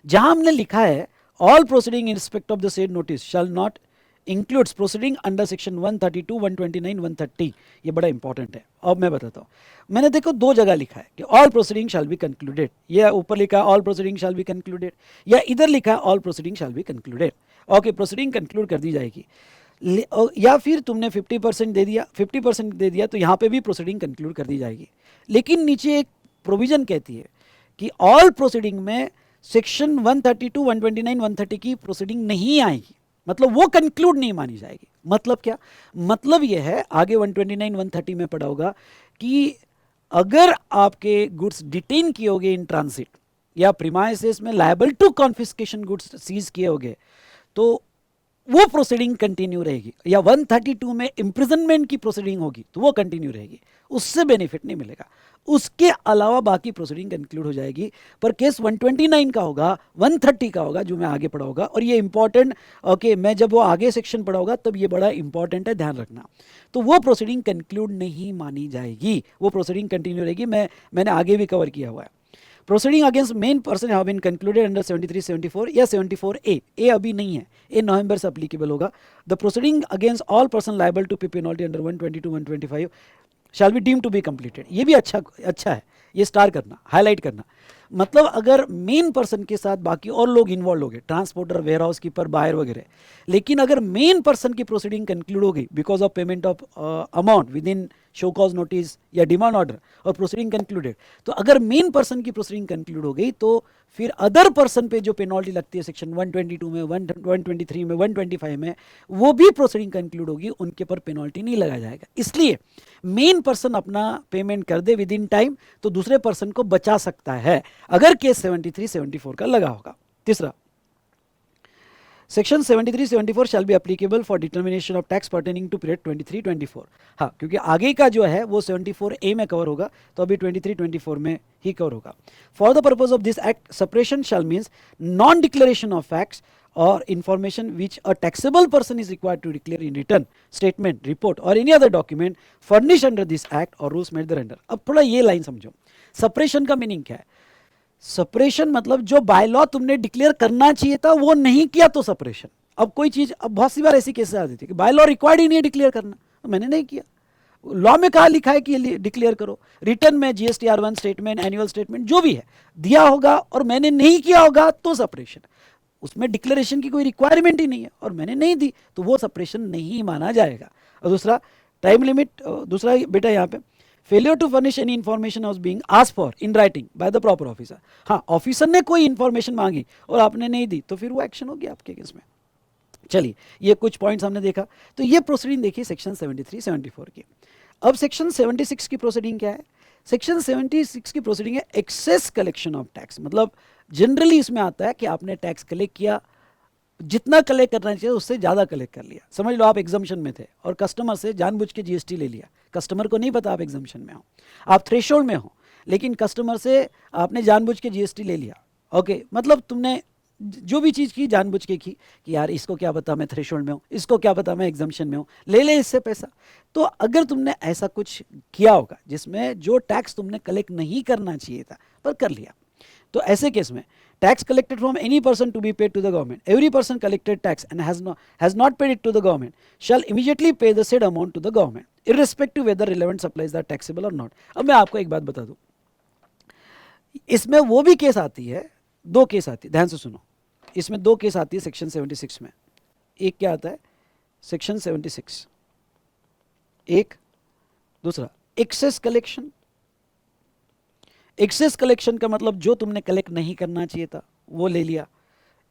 जहां हमने लिखा है all proceeding in respect of the said notice shall not includes proceeding under section 132, 129, 130, ये बड़ा इंपॉर्टेंट है। अब मैं बताता हूँ, मैंने देखो दो जगह लिखा है कि all proceeding shall be concluded, ये ऊपर लिखा है all proceeding shall be concluded, या इधर लिखा है all proceeding shall be concluded. Okay, proceeding conclude कर दी जाएगी, या फिर तुमने 50% दे दिया, 50% दे दिया तो यहाँ पे भी प्रोसीडिंग कंक्लूड कर दी जाएगी। लेकिन नीचे एक प्रोविजन कहती है कि ऑल प्रोसीडिंग में सेक्शन 132, 129, 130 की प्रोसीडिंग नहीं आएगी, मतलब वो कंक्लूड नहीं मानी जाएगी। मतलब क्या, मतलब ये है, आगे 129, 130 में पढ़ा होगा कि अगर आपके गुड्स डिटेन किए होंगे इन ट्रांसिट या प्रीमाइसेस में liable to confiscation goods seize किए होंगे तो वो प्रोसीडिंग कंटिन्यू रहेगी, या 132 में इम्प्रिजनमेंट की प्रोसीडिंग होगी तो वो कंटिन्यू रहेगी, उससे बेनिफिट नहीं मिलेगा। उसके अलावा बाकी प्रोसीडिंग कंक्लूड हो जाएगी। पर केस 129 का होगा, 130 का होगा, जो मैं आगे पढ़ा होगा, और ये इंपॉर्टेंट, ओके, मैं जब वो आगे सेक्शन पढ़ा होगा तब ये बड़ा इंपॉर्टेंट है, ध्यान रखना। तो वो प्रोसीडिंग कंक्लूड नहीं मानी जाएगी, वो प्रोसीडिंग कंटिन्यू रहेगी, मैंने आगे भी कवर किया हुआ है। Proceeding against main person have been concluded under 73 74 या 74 ए अभी नहीं है, ए नवंबर से अप्लीकेबल होगा। The proceeding against all person liable to pay penalty under 122 125 shall be deem to be completed. ये भी अच्छा है, ये स्टार करना, हाईलाइट करना। मतलब अगर मेन पर्सन के साथ बाकी और लोग इन्वॉल्व हो गए, transporter, warehouse keeper, buyer वगैरह, लेकिन अगर मेन पर्सन की प्रोसीडिंग कंक्लूड हो गई because of payment of amount within show cause notice या डिमांड ऑर्डर और प्रोसीडिंग कंक्लूडेड, तो अगर मेन पर्सन की प्रोसीडिंग कंक्लूड हो गई तो फिर अदर पर्सन पे जो पेनल्टी लगती है सेक्शन 122 में, 123 में, 125 में, वो भी प्रोसीडिंग कंक्लूड होगी, उनके पर पेनल्टी नहीं लगाया जाएगा। इसलिए मेन पर्सन अपना पेमेंट कर दे विद इन टाइम तो दूसरे पर्सन को बचा सकता है अगर केस 73 74 का लगा होगा। तीसरा, section 73 74 shall be applicable for determination of tax pertaining to period 23 24। हाँ, क्योंकि आगे का जो है वो 74 ए में कवर होगा, तो अभी 23 24 में ही कवर होगा। For the purpose of this act suppression shall means non declaration of facts or information which a taxable person is required to declare in written statement, report or any other document furnished under this act or rules made thereunder। अब थोड़ा ये line समझो, separation का meaning क्या है। Separation मतलब जो by law तुमने डिक्लेयर करना चाहिए था वो नहीं किया तो सेपरेशन। अब कोई चीज, अब बहुत सी बार ऐसी केसेस आती थी कि बाय लॉ रिक्वायर्ड ही नहीं है डिक्लेयर करना, तो मैंने नहीं किया। लॉ में कहा लिखा है कि डिक्लेयर करो, रिटर्न में GST R1 statement, annual statement जो भी है दिया होगा और मैंने नहीं किया होगा तो सेपरेशन। उसमें डिक्लेरेशन की कोई रिक्वायरमेंट ही नहीं है और मैंने नहीं दी तो वो सेपरेशन नहीं माना जाएगा। और दूसरा टाइम लिमिट, दूसरा बेटा यहाँ पे failure to furnish any information was being asked for in writing by the proper officer. हाँ, ऑफिसर ने कोई इन्फॉर्मेशन मांगी और आपने नहीं दी तो फिर वो एक्शन हो गया आपके केस में। चलिए, ये कुछ पॉइंट्स हमने देखा। तो ये प्रोसीडिंग देखिए सेक्शन 73 74 की। अब सेक्शन 76 की प्रोसीडिंग क्या है? सेक्शन 76 की प्रोसीडिंग है एक्सेस कलेक्शन ऑफ टैक्स। मतलब जनरली इसमें आता है कि आपने टैक्स कलेक्ट किया, जितना कलेक्ट करना चाहिए उससे ज़्यादा कलेक्ट कर लिया। समझ लो आप एग्जम्पशन में थे और कस्टमर से जानबूझ के GST ले लिया, कस्टमर को नहीं पता आप एग्जम्पशन में हो, आप थ्रेशोल्ड में हो, लेकिन कस्टमर से आपने जानबूझ के GST ले लिया। ओके, मतलब तुमने जो भी चीज़ की जानबूझ के की कि यार इसको क्या पता मैं थ्रेशोल्ड में हूँ, इसको क्या पता मैं एग्जम्पशन में हूँ, ले ले इससे पैसा। तो अगर तुमने ऐसा कुछ किया होगा जिसमें जो टैक्स तुमने कलेक्ट नहीं करना चाहिए था पर कर लिया, तो ऐसे केस में tax collected from any person to be paid to the government, every person collected tax and has not paid it to the government shall immediately pay the said amount to the government irrespective whether relevant supplies are taxable और not. अब मैं आपको एक बात बता दूं, इसमें वो भी केस आती है, दो केस आती है, ध्यान से सुनो, इसमें दो केस आती है सेक्शन 76 में। एक क्या आता है सेक्शन 76, एक दूसरा एक्सेस कलेक्शन। एक्सेस कलेक्शन का मतलब जो तुमने कलेक्ट नहीं करना चाहिए था वो ले लिया।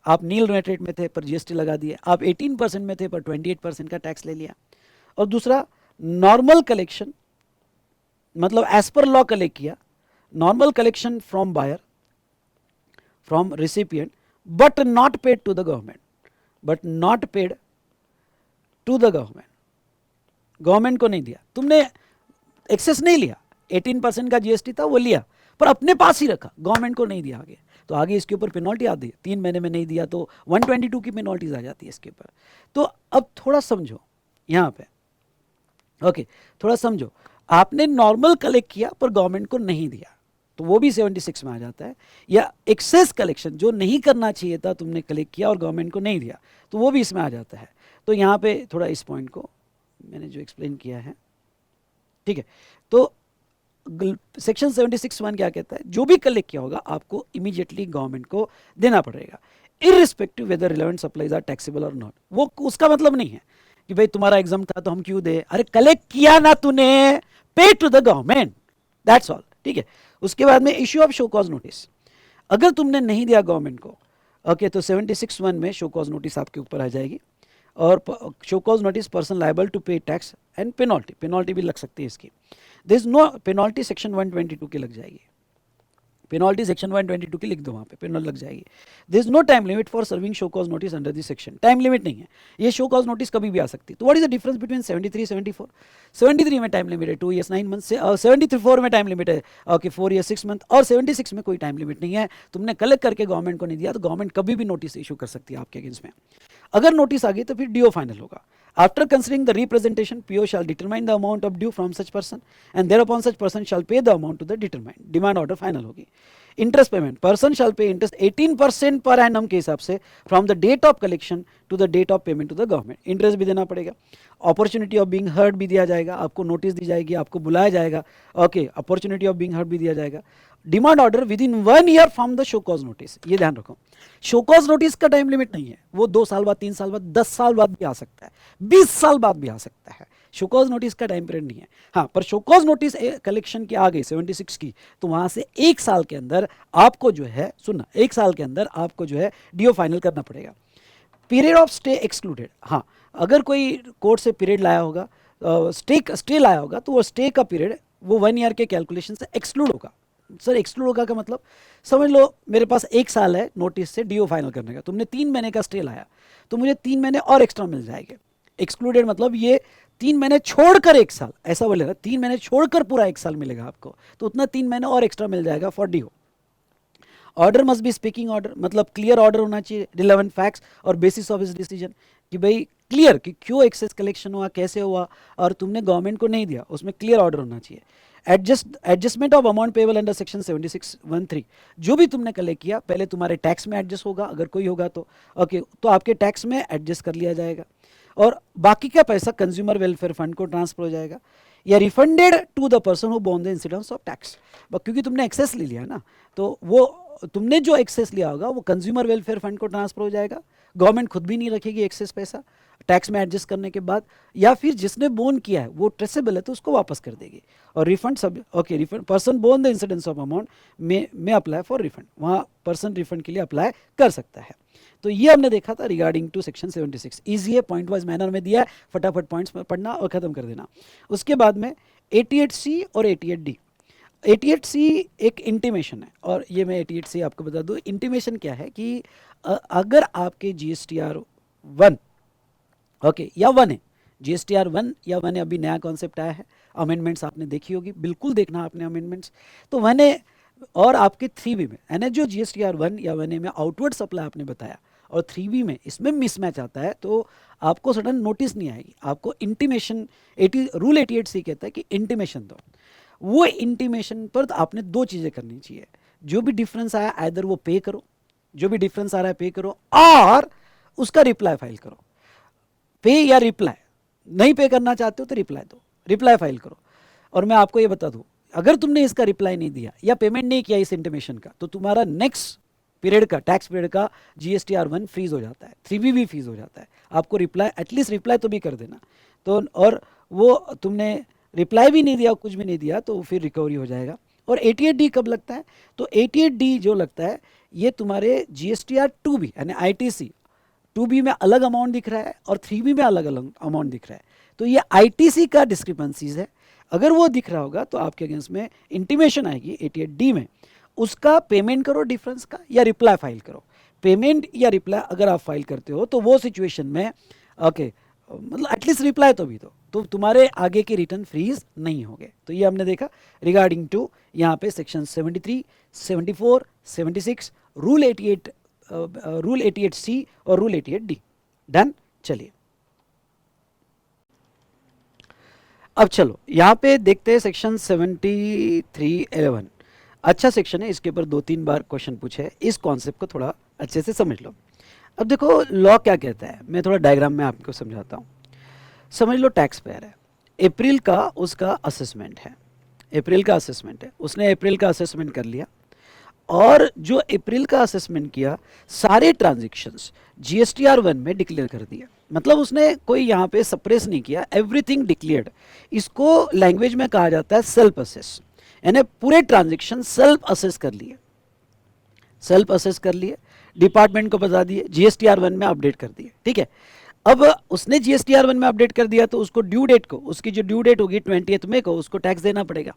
आप नील रेट में थे पर GST लगा दिए, आप 18% में थे पर 28% का टैक्स ले लिया। और दूसरा नॉर्मल कलेक्शन, मतलब एज पर लॉ कलेक्ट किया, normal collection from buyer, from recipient, but not paid to the government, but not paid to the government, government को नहीं दिया, तुमने एक्सेस नहीं लिया, 18% का GST था वो लिया पर अपने पास ही रखा, गवर्नमेंट को नहीं दिया आगे, तो आगे इसके ऊपर पेनल्टी आती है। 3 महीने में नहीं दिया तो 122 की पेनल्टीज आ जाती है इसके ऊपर। तो अब थोड़ा समझो यहाँ पे, ओके, थोड़ा समझो, आपने नॉर्मल कलेक्ट किया पर गवर्नमेंट को नहीं दिया तो वो भी 76 में आ जाता है। या एक्सेस कलेक्शन, जो नहीं करना चाहिए था तुमने कलेक्ट किया और गवर्नमेंट को नहीं दिया तो वो भी इसमें आ जाता है। तो यहाँ पे थोड़ा इस पॉइंट को मैंने जो एक्सप्लेन किया है, ठीक है। तो सेक्शन 76(1) क्या कहता है, जो भी कलेक्ट किया होगा आपको इमीडिएटली गवर्नमेंट को देना पड़ेगा, irrespective whether relevant supplies are taxable और नॉट। वो उसका मतलब नहीं है कि भाई तुम्हारा एग्जाम था तो हम क्यों दे, अरे कलेक्ट किया ना तूने, pay to the government, that's all, ठीक है। उसके बाद में issue of show cause notice, अगर तुमने नहीं दिया गवर्नमेंट को, ओके, तो 76(1) में शो कॉज नोटिस आपके ऊपर आ जाएगी और show cause notice person liable to pay tax and penalty, penalty भी लग सकती है इसकी। दिस नो पेनल्टी सेक्शन 122 की लग जाएगी, पेनल्टी सेक्शन 122 की लिख दो, वहाँ पे पेनल्टी लग जाएगी। This no time limit for serving show cause notice under this section, time limit नहीं है, ये शो कॉज नोटिस कभी भी आ सकती है। तो what is the difference between 73 74? 73 में टाइम लिमिट है 2 years 9 months, 74 में टाइम लिमिट है ओके 4 years 6 months, और 76 में कोई टाइम लिमिट नहीं है। तुमने कलेक्ट करके गवर्नमेंट को नहीं दिया तो गवर्नमेंट कभी भी नोटिस इशू कर सकती है आपके अगेंस्ट में। अगर नोटिस आ गई तो फिर DO फाइनल होगा। After considering the representation, PO shall determine the amount of due from such person and thereupon such person shall pay the amount to the determined, demand order final होगी। Interest payment, person shall pay interest 18% पर annum के हिसाब से from the date of collection to the date of payment to the government. Interest भी देना पड़ेगा, opportunity of being heard भी दिया जाएगा, आपको नोटिस दी जाएगी, आपको बुलाया जाएगा, okay, opportunity of being heard भी दिया जाएगा। Demand order with in 1 year from the show cause notice, ये ध्यान रखो, शो कॉज नोटिस का टाइम लिमिट नहीं है, वो 2 साल बाद, 3 साल बाद, 10 साल बाद भी आ सकता है, 20 साल बाद भी आ सकता है, शो कॉज नोटिस का टाइम पीरियड नहीं है। हाँ, पर शो कॉज नोटिस कलेक्शन की आ गई 76 की, तो वहां से 1 साल के अंदर आपको जो है, सुनना, 1 साल के अंदर आपको जो है डीओ फाइनल करना पड़ेगा। पीरियड ऑफ स्टे एक्सक्लूडेड, हाँ, अगर कोई कोर्ट से पीरियड लाया होगा, स्टे लाया होगा, तो वो स्टे का पीरियड वो 1 ईयर के कैलकुलेशन से एक्सक्लूड होगा। सर एक्सक्लूड होगा का मतलब, समझ लो मेरे पास 1 साल है नोटिस से डीओ फाइनल करने का, तुमने 3 महीने का स्टे लाया, तो मुझे 3 महीने और एक्स्ट्रा मिल जाएंगे। एक्सक्लूडेड मतलब ये 3 महीने छोड़कर 1 साल, ऐसा बोलेगा, 3 महीने छोड़कर पूरा 1 साल मिलेगा आपको, तो उतना 3 महीने और एक्स्ट्रा मिल जाएगा for DO. Order must be speaking order, मतलब क्लियर ऑर्डर होना चाहिए, रिलेवेंट फैक्ट्स और बेसिस ऑफ हिज डिसीजन, कि भाई क्लियर कि क्यों एक्सेस कलेक्शन हुआ, कैसे हुआ, और तुमने गवर्नमेंट को नहीं दिया, उसमें क्लियर ऑर्डर होना चाहिए। Adjustment of amount payable under section 76(1)(3), जो भी तुमने कलेक्ट किया पहले तुम्हारे टैक्स में एडजस्ट होगा, अगर कोई होगा तो ओके, तो आपके टैक्स में एडजस्ट कर लिया जाएगा, और बाकी का पैसा कंज्यूमर वेलफेयर फंड को ट्रांसफर हो जाएगा, या refunded to the person who borne the incidence of tax. क्योंकि तुमने एक्सेस ले लिया ना, तो वो तुमने जो एक्सेस लिया होगा वो कंज्यूमर वेलफेयर फंड को ट्रांसफर हो जाएगा, गवर्नमेंट खुद भी नहीं रखेगी एक्सेस पैसा टैक्स में एडजस्ट करने के बाद, या फिर जिसने बोन किया है वो ट्रेसेबल है तो उसको वापस कर देगी, और रिफंड सब okay, refund person bone the incidence of amount में अप्लाई फॉर रिफंड, वहाँ पर्सन रिफंड के लिए अप्लाई कर सकता है। तो ये हमने देखा था रिगार्डिंग टू सेक्शन 76, ईजी है, पॉइंट वाइज मैनर में दिया है, फटाफट पॉइंट्स में पढ़ना और खत्म कर देना। उसके बाद में 88C और 88D। 88C एक इंटीमेशन है, और ये मैं 88C आपको बता दूं, इंटीमेशन क्या है कि अगर आपके GSTR 1 ओके या 1 है, GSTR 1 या 1 है, अभी नया कॉन्सेप्ट आया है, अमेंडमेंट्स आपने देखी होगी, बिल्कुल देखना आपने अमेंडमेंट्स, तो 1 है, और आपके 3B में यानी जो GSTR 1 या 1A में आउटवर्ड सप्लाई आपने बताया, और 3B में इसमें मिसमैच आता है, तो आपको सडन नोटिस नहीं आएगी, आपको इंटीमेशन, रूल 88C कहता है कि इंटीमेशन दो, वो इंटीमेशन पर तो आपने 2 चीज़ें करनी चाहिए, जो भी डिफरेंस आया आइदर वो पे करो, जो भी डिफरेंस आ रहा है पे करो, और उसका रिप्लाई फाइल करो, पे या रिप्लाई, नहीं पे करना चाहते हो तो रिप्लाई दो, रिप्लाई फाइल करो। और मैं आपको ये बता दूं, अगर तुमने इसका रिप्लाई नहीं दिया या पेमेंट नहीं किया इस इंटीमेशन का, तो तुम्हारा नेक्स्ट पीरियड का, टैक्स पीरियड का GSTR 1 फ्रीज हो जाता है, 3B भी फ्रीज हो जाता है, आपको रिप्लाई, एटलीस्ट रिप्लाई तो भी कर देना, तो और वो तुमने रिप्लाई भी नहीं दिया, कुछ भी नहीं दिया, तो फिर रिकवरी हो जाएगा। और 88D कब लगता है, तो 88D जो लगता है ये तुम्हारे GSTR 2B यानी ITC 2B में अलग अमाउंट दिख रहा है और 3B में अलग अलग अमाउंट दिख रहा है, तो ये ITC का डिस्क्रिपेंसीज है, अगर वो दिख रहा होगा तो आपके अगेंस्ट में इंटीमेशन आएगी 88D में, उसका पेमेंट करो डिफरेंस का, या रिप्लाई फाइल करो। पेमेंट या रिप्लाई अगर आप फाइल करते हो तो वो सिचुएशन में ओके, मतलब एटलीस्ट रिप्लाई तो भी दो, तो तुम्हारे आगे के रिटर्न फ्रीज नहीं होंगे। तो ये हमने देखा रिगार्डिंग टू यहाँ पे सेक्शन 73, 74, 76, रूल 88C और रूल 88D। डन। चलिए अब चलो यहाँ पे देखते हैं सेक्शन 73(11). अच्छा सेक्शन है, इसके ऊपर 2-3 बार क्वेश्चन पूछे है, इस कॉन्सेप्ट को थोड़ा अच्छे से समझ लो। अब देखो लॉ क्या कहता है, मैं थोड़ा डायग्राम में आपको समझाता हूँ। समझ लो टैक्स पेयर है, अप्रैल का उसका असेसमेंट है, अप्रैल का असेसमेंट है, उसने अप्रैल का असेसमेंट कर लिया, और जो अप्रैल का असेसमेंट किया सारे ट्रांजेक्शन्स GSTR 1 में डिक्लेयर कर दिया, मतलब उसने कोई यहाँ पे सप्रेस नहीं किया, एवरीथिंग डिक्लेयर्ड। इसको लैंग्वेज में कहा जाता है सेल्फ असेस, यानी पूरे ट्रांजेक्शन सेल्फ असेस कर लिए, सेल्फ असेस कर लिए, डिपार्टमेंट को बता दिए, GSTR 1 में अपडेट कर दिए, ठीक है। अब उसने GSTR 1 में अपडेट कर दिया तो उसको ड्यू डेट को, उसकी जो ड्यू डेट होगी 20 मई को, उसको टैक्स देना पड़ेगा,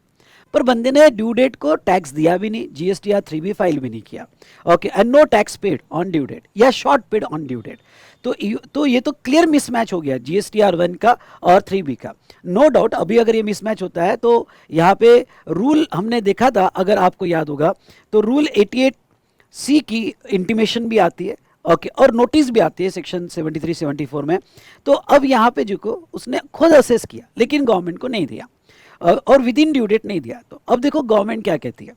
पर बंदे ने ड्यू डेट को टैक्स दिया भी नहीं, GSTR 3B फाइल भी नहीं किया, okay, and no tax paid on due date या short paid on due date, तो ये तो क्लियर मिसमैच हो गया GSTR 1 का और 3B का, नो डाउट। अभी अगर ये मिसमैच होता है तो यहाँ पे रूल हमने देखा था, अगर आपको याद होगा तो रूल 88C की इंटीमेशन भी आती है, ओके, और नोटिस भी आती है सेक्शन 73, 74 में। तो अब यहाँ पे जो को उसने खुद असेस किया लेकिन गवर्नमेंट को नहीं दिया, और विद इन ड्यू डेट नहीं दिया, तो अब देखो गवर्नमेंट क्या कहती है,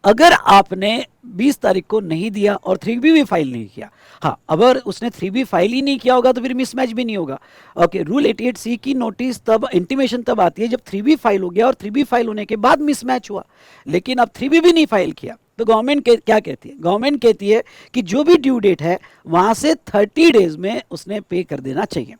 अगर आपने 20 तारीख को नहीं दिया और 3B भी फाइल नहीं किया, हाँ अगर उसने 3B फाइल ही नहीं किया होगा तो फिर मिसमैच भी नहीं होगा। ओके, रूल 88C की नोटिस तब इंटीमेशन तब आती है जब 3B फाइल हो गया और 3B फाइल होने के बाद मिसमैच हुआ, लेकिन अब 3B भी नहीं फाइल किया तो गवर्नमेंट क्या कहती है? गवर्नमेंट कहती है कि जो भी ड्यू डेट है वहां से 30 डेज में उसने पे कर देना चाहिए।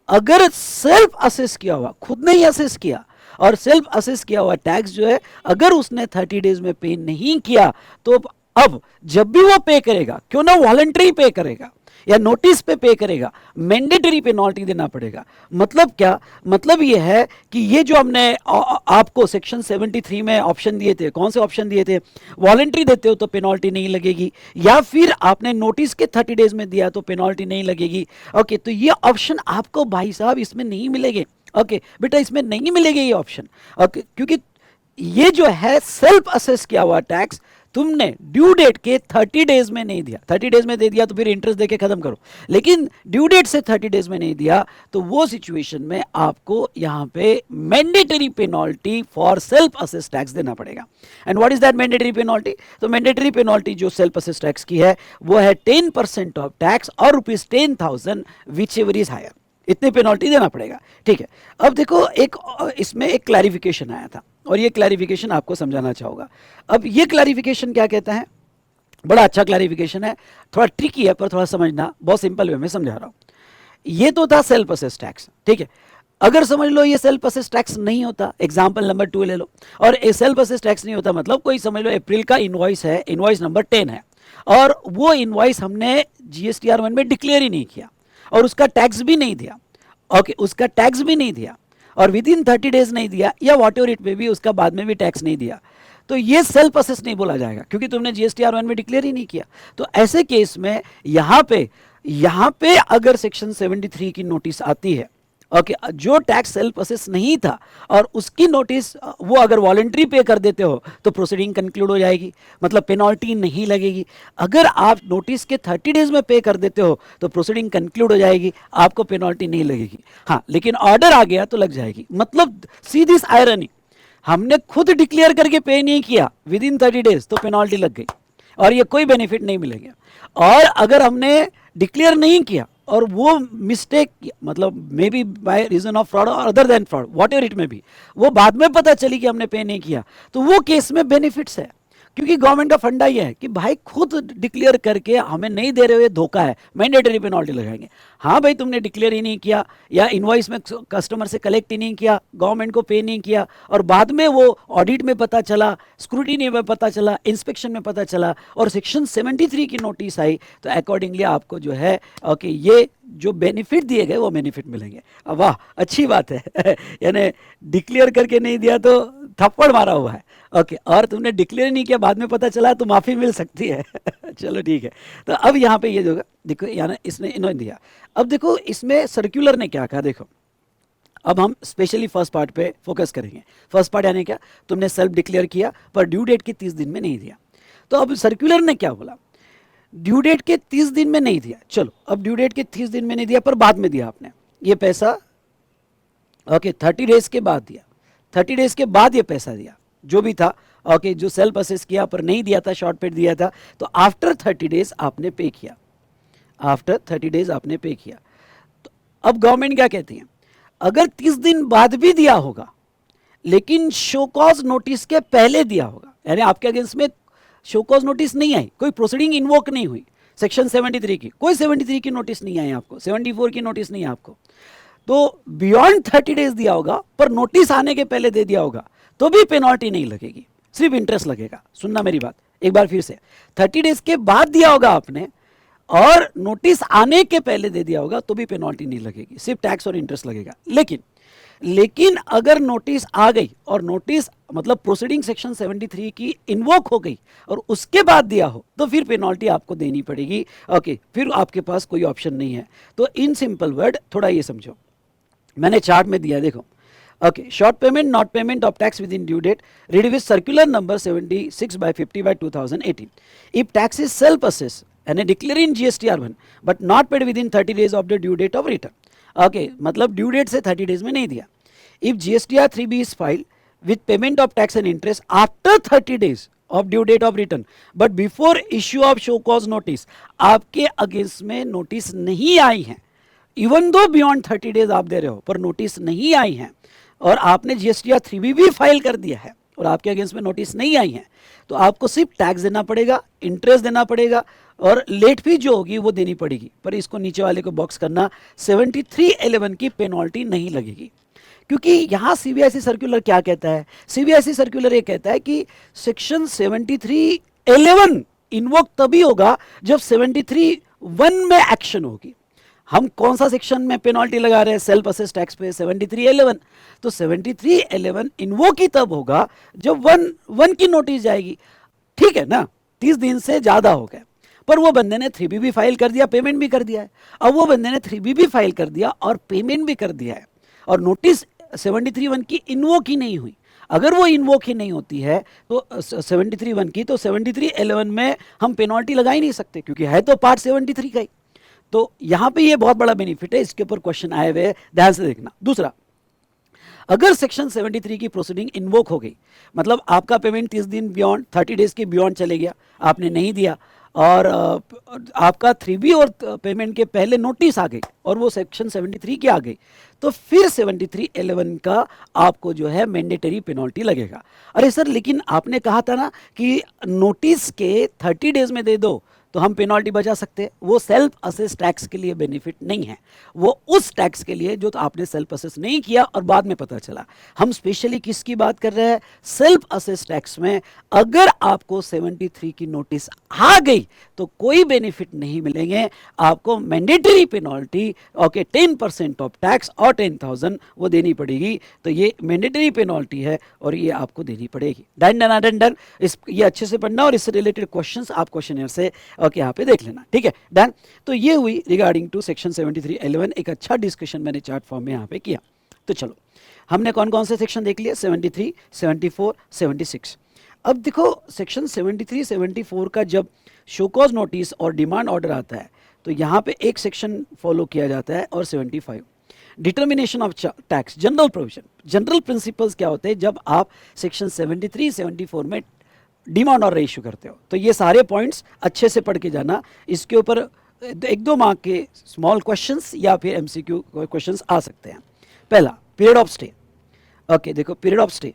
अगर सेल्फ असेस किया हुआ, खुद ने ही असेस किया और सेल्फ असेस किया हुआ टैक्स जो है अगर उसने 30 डेज में पे नहीं किया तो अब जब भी वो पे करेगा, क्यों ना वॉलंटरी पे करेगा या नोटिस पे करेगा, मैंडेटरी पेनल्टी देना पड़ेगा। मतलब क्या? मतलब ये है कि ये जो हमने आपको सेक्शन 73 में ऑप्शन दिए थे, कौन से ऑप्शन दिए थे? वॉलंटरी देते हो तो पेनल्टी नहीं लगेगी, या फिर आपने नोटिस के 30 डेज में दिया तो पेनल्टी नहीं लगेगी। ओके, तो ये ऑप्शन आपको भाई साहब इसमें नहीं मिलेंगे। ओके बेटा, इसमें नहीं मिलेगी ये ऑप्शन। ओके, क्योंकि ये जो है सेल्फ असेस किया हुआ टैक्स तुमने ड्यू डेट के 30 डेज में नहीं दिया। 30 डेज में दे दिया तो फिर इंटरेस्ट देके खत्म करो, लेकिन ड्यू डेट से 30 डेज में नहीं दिया तो वो सिचुएशन में आपको यहां पे mandatory penalty for self assess tax देना पड़ेगा। And what is that mandatory penalty? तो मैंडेटरी पेनल्टी जो सेल्फ असेस टैक्स की है वो है 10% ऑफ टैक्स और ₹10,000 विच एवर इज हायर, इतनी पेनल्टी देना पड़ेगा। ठीक है, अब देखो एक इसमें एक क्लैरिफिकेशन आया था और ये क्लैरिफिकेशन आपको समझाना चाहूँगा। अब ये क्लैरिफिकेशन क्या कहता है? बड़ा अच्छा क्लैरिफिकेशन है, थोड़ा ट्रिकी है पर थोड़ा समझना, बहुत सिंपल वे में समझा रहा हूँ। ये तो था सेल्फ असेस टैक्स, ठीक है। अगर समझ लो ये सेल्फ असेस टैक्स नहीं होता, एग्जाम्पल नंबर 2 ले लो, और ये सेल्फ असेस टैक्स नहीं होता मतलब कोई समझ लो अप्रैल का इनवॉइस है, इनवॉइस नंबर 10 है, और वो इनवॉइस हमने GSTR1 में डिक्लेयर ही नहीं किया और उसका टैक्स भी नहीं दिया। ओके, उसका टैक्स भी नहीं दिया और विद इन 30 डेज नहीं दिया, या वॉट एवर इट में भी उसका बाद में भी टैक्स नहीं दिया, तो ये सेल्फ असेस नहीं बोला जाएगा क्योंकि तुमने GSTR1 में डिक्लेयर ही नहीं किया। तो ऐसे केस में यहाँ पे अगर सेक्शन 73 की नोटिस आती है, ओके, जो टैक्स सेल्फ असेस नहीं था और उसकी नोटिस वो अगर वॉलंटरी पे कर देते हो तो प्रोसीडिंग कंक्लूड हो जाएगी, मतलब पेनल्टी नहीं लगेगी। अगर आप नोटिस के 30 डेज में पे कर देते हो तो प्रोसीडिंग कंक्लूड हो जाएगी, आपको पेनल्टी नहीं लगेगी। हाँ, लेकिन ऑर्डर आ गया तो लग जाएगी। मतलब सी दिस आयरनी, हमने खुद डिक्लेयर करके पे नहीं किया विद इन 30 डेज तो पेनल्टी लग गई और ये कोई बेनिफिट नहीं मिलेगा। और अगर हमने डिक्लेयर नहीं किया और वो मिस्टेक, मतलब may be by reason of fraud और other than fraud, whatever it में भी, वो बाद में पता चली कि हमने पे नहीं किया, तो वो केस में बेनिफिट्स है। क्योंकि गवर्नमेंट का फंडा ये है कि भाई खुद डिक्लेयर करके हमें नहीं दे रहे हो, ये धोखा है, मैंडेटरी पेनल्टी लगाएंगे। हाँ भाई, तुमने डिक्लेयर ही नहीं किया या इनवॉइस में कस्टमर से कलेक्ट ही नहीं किया, गवर्नमेंट को पे नहीं किया, और बाद में वो ऑडिट में पता चला, स्क्रूटिनी में पता चला, इंस्पेक्शन में पता चला और सेक्शन 73 की नोटिस आई, तो अकॉर्डिंगली आपको जो है ओके ये जो बेनिफिट दिए गए वो बेनिफिट मिलेंगे। वाह, अच्छी बात है यानी डिक्लेयर करके नहीं दिया तो थप्पड़ मारा हुआ है। ओके, और तुमने डिक्लेयर नहीं किया, बाद में पता चला तो माफ़ी मिल सकती है चलो ठीक है। तो अब यहाँ पे ये जो देखो, यानी इसने इन्होंने दिया। अब देखो इसमें सर्कुलर ने क्या कहा, देखो अब हम स्पेशली फर्स्ट पार्ट पे फोकस करेंगे। फर्स्ट पार्ट यानी क्या, तुमने सेल्फ डिक्लेयर किया पर ड्यू डेट के 30 दिन में नहीं दिया, तो अब सर्कुलर ने क्या बोला, ड्यू डेट के 30 दिन में नहीं दिया, चलो अब ड्यू डेट के 30 दिन में नहीं दिया पर बाद में दिया आपने ये पैसा, ओके 30 डेज के बाद दिया, 30 डेज के बाद ये पैसा दिया जो भी था, ओके जो सेल्फ असेस किया पर नहीं दिया था, शॉर्ट पेड दिया था, तो आफ्टर 30 डेज आपने पे किया, आफ्टर 30 डेज आपने पे किया। तो अब गवर्नमेंट क्या कहती है, अगर 30 दिन बाद भी दिया होगा लेकिन शो कॉज नोटिस के पहले दिया होगा, यानी आपके अगेंस्ट में शो कॉज नोटिस नहीं आई, कोई प्रोसीडिंग इन्वोक नहीं हुई, सेक्शन 73 की कोई 73 की नोटिस नहीं आई आपको, 74 की नोटिस नहीं है आपको, तो बियॉन्ड 30 डेज दिया होगा पर नोटिस आने के पहले दे दिया होगा तो भी पेनल्टी नहीं लगेगी, सिर्फ इंटरेस्ट लगेगा। सुनना मेरी बात एक बार फिर से, 30 डेज के बाद दिया होगा आपने और नोटिस आने के पहले दे दिया होगा तो भी पेनल्टी नहीं लगेगी, सिर्फ टैक्स और इंटरेस्ट लगेगा। लेकिन अगर नोटिस आ गई और नोटिस मतलब प्रोसीडिंग सेक्शन 73 की इन्वोक हो गई और उसके बाद दिया हो तो फिर पेनल्टी आपको देनी पड़ेगी। ओके, फिर आपके पास कोई ऑप्शन नहीं है। तो इन सिंपल वर्ड थोड़ा ये समझो, मैंने चार्ट में दिया देखो, okay short payment not payment of tax within due date read with circular number 76/50/2018 if tax is self assess and declare in GSTR1 but not paid within 30 days of the due date of return. Okay, मतलब due date से 30 days में नहीं दिया। If GSTR 3B is filed with payment of tax and interest after 30 days of due date of return, but before issue of show cause notice, आपके against में notice नहीं आई है, इवन दो बियॉन्ड 30 डेज आप दे रहे हो पर notice नहीं आई है, और आपने जीएसटीआर 3B भी फाइल कर दिया है और आपके अगेंस्ट में नोटिस नहीं आई है, तो आपको सिर्फ टैक्स देना पड़ेगा, इंटरेस्ट देना पड़ेगा और लेट फी जो होगी वो देनी पड़ेगी। पर इसको नीचे वाले को बॉक्स करना, 7311 की पेनल्टी नहीं लगेगी। क्योंकि यहाँ सीबीआईसी सर्कुलर क्या कहता है, सीबीआईसी सर्कुलर ये कहता है कि सेक्शन 7311 इन्वोक तभी होगा जब 73(1) में एक्शन होगी। हम कौन सा सेक्शन में पेनल्टी लगा रहे हैं, सेल्फ असेस टैक्स पे 7311, तो 7311 इन्वोक ही तब होगा जब 1 की नोटिस जाएगी। ठीक है ना, 30 दिन से ज्यादा हो गए, पर वो बंदे ने 3B भी फाइल कर दिया, पेमेंट भी कर दिया है। अब वो बंदे ने 3B भी फाइल कर दिया और पेमेंट भी कर दिया है और नोटिस 73(1) की इन्वोक ही नहीं हुई। अगर वो इन्वोक ही नहीं होती है तो 73(1) की, तो 7311 में हम पेनल्टी लगा ही नहीं सकते क्योंकि है तो पार्ट 73 का ही। तो यहां पे ये बहुत बड़ा बेनिफिट है, इसके ऊपर क्वेश्चन आए हुए, ध्यान से देखना। दूसरा, अगर सेक्शन 73 की प्रोसीडिंग इन्वोक हो गई, मतलब आपका पेमेंट 30 दिन बियॉन्ड 30 डेज के बियॉन्ड चले गया, आपने नहीं दिया और आपका 3B और पेमेंट के पहले नोटिस आ गई और वो सेक्शन 73 की आ गई, तो फिर 7311 का आपको जो है मैंडेटरी पेनल्टी लगेगा। अरे सर, लेकिन आपने कहा था ना कि नोटिस के 30 डेज में दे दो तो हम पेनल्टी बचा सकते हैं। वो सेल्फ असेस टैक्स के लिए बेनिफिट नहीं है, वो उस टैक्स के लिए जो तो आपने सेल्फ असेस नहीं किया और बाद में पता चला। हम स्पेशली किसकी बात कर रहे हैं, सेल्फ असेस टैक्स में अगर आपको 73 की नोटिस आ गई तो कोई बेनिफिट नहीं मिलेंगे, आपको mandatory penalty okay 10% of tax और 10,000 वो देनी पड़ेगी। तो ये मैंडेटरी पेनल्टी है और ये आपको देनी पड़ेगी। डन डन डन डन, ये अच्छे से पढ़ना और इससे रिलेटेड क्वेश्चंस आप क्वेश्चनर से ओके यहाँ पे देख लेना। ठीक है, डन। तो ये हुई रिगार्डिंग टू सेक्शन 7311, एक अच्छा डिस्कशन मैंने चार्ट फॉर्म में यहाँ पे किया। तो चलो, हमने कौन कौन से सेक्शन देख लिए, 73, 74, 76। अब देखो सेक्शन 73, 74 का जब शो कॉज नोटिस और डिमांड ऑर्डर आता है तो यहाँ पे एक सेक्शन फॉलो किया जाता है और 75 determination of tax, general provision, general principles क्या होते हैं जब आप सेक्शन 73, 74 में डिमांड ऑर्डर इशू करते हो। तो ये सारे पॉइंट्स अच्छे से पढ़ के जाना, इसके ऊपर 1-2 मार्क के स्मॉल क्वेश्चंस या फिर एमसीक्यू क्वेश्चंस आ सकते हैं। पहला, पीरियड ऑफ स्टे। ओके, देखो period of stay,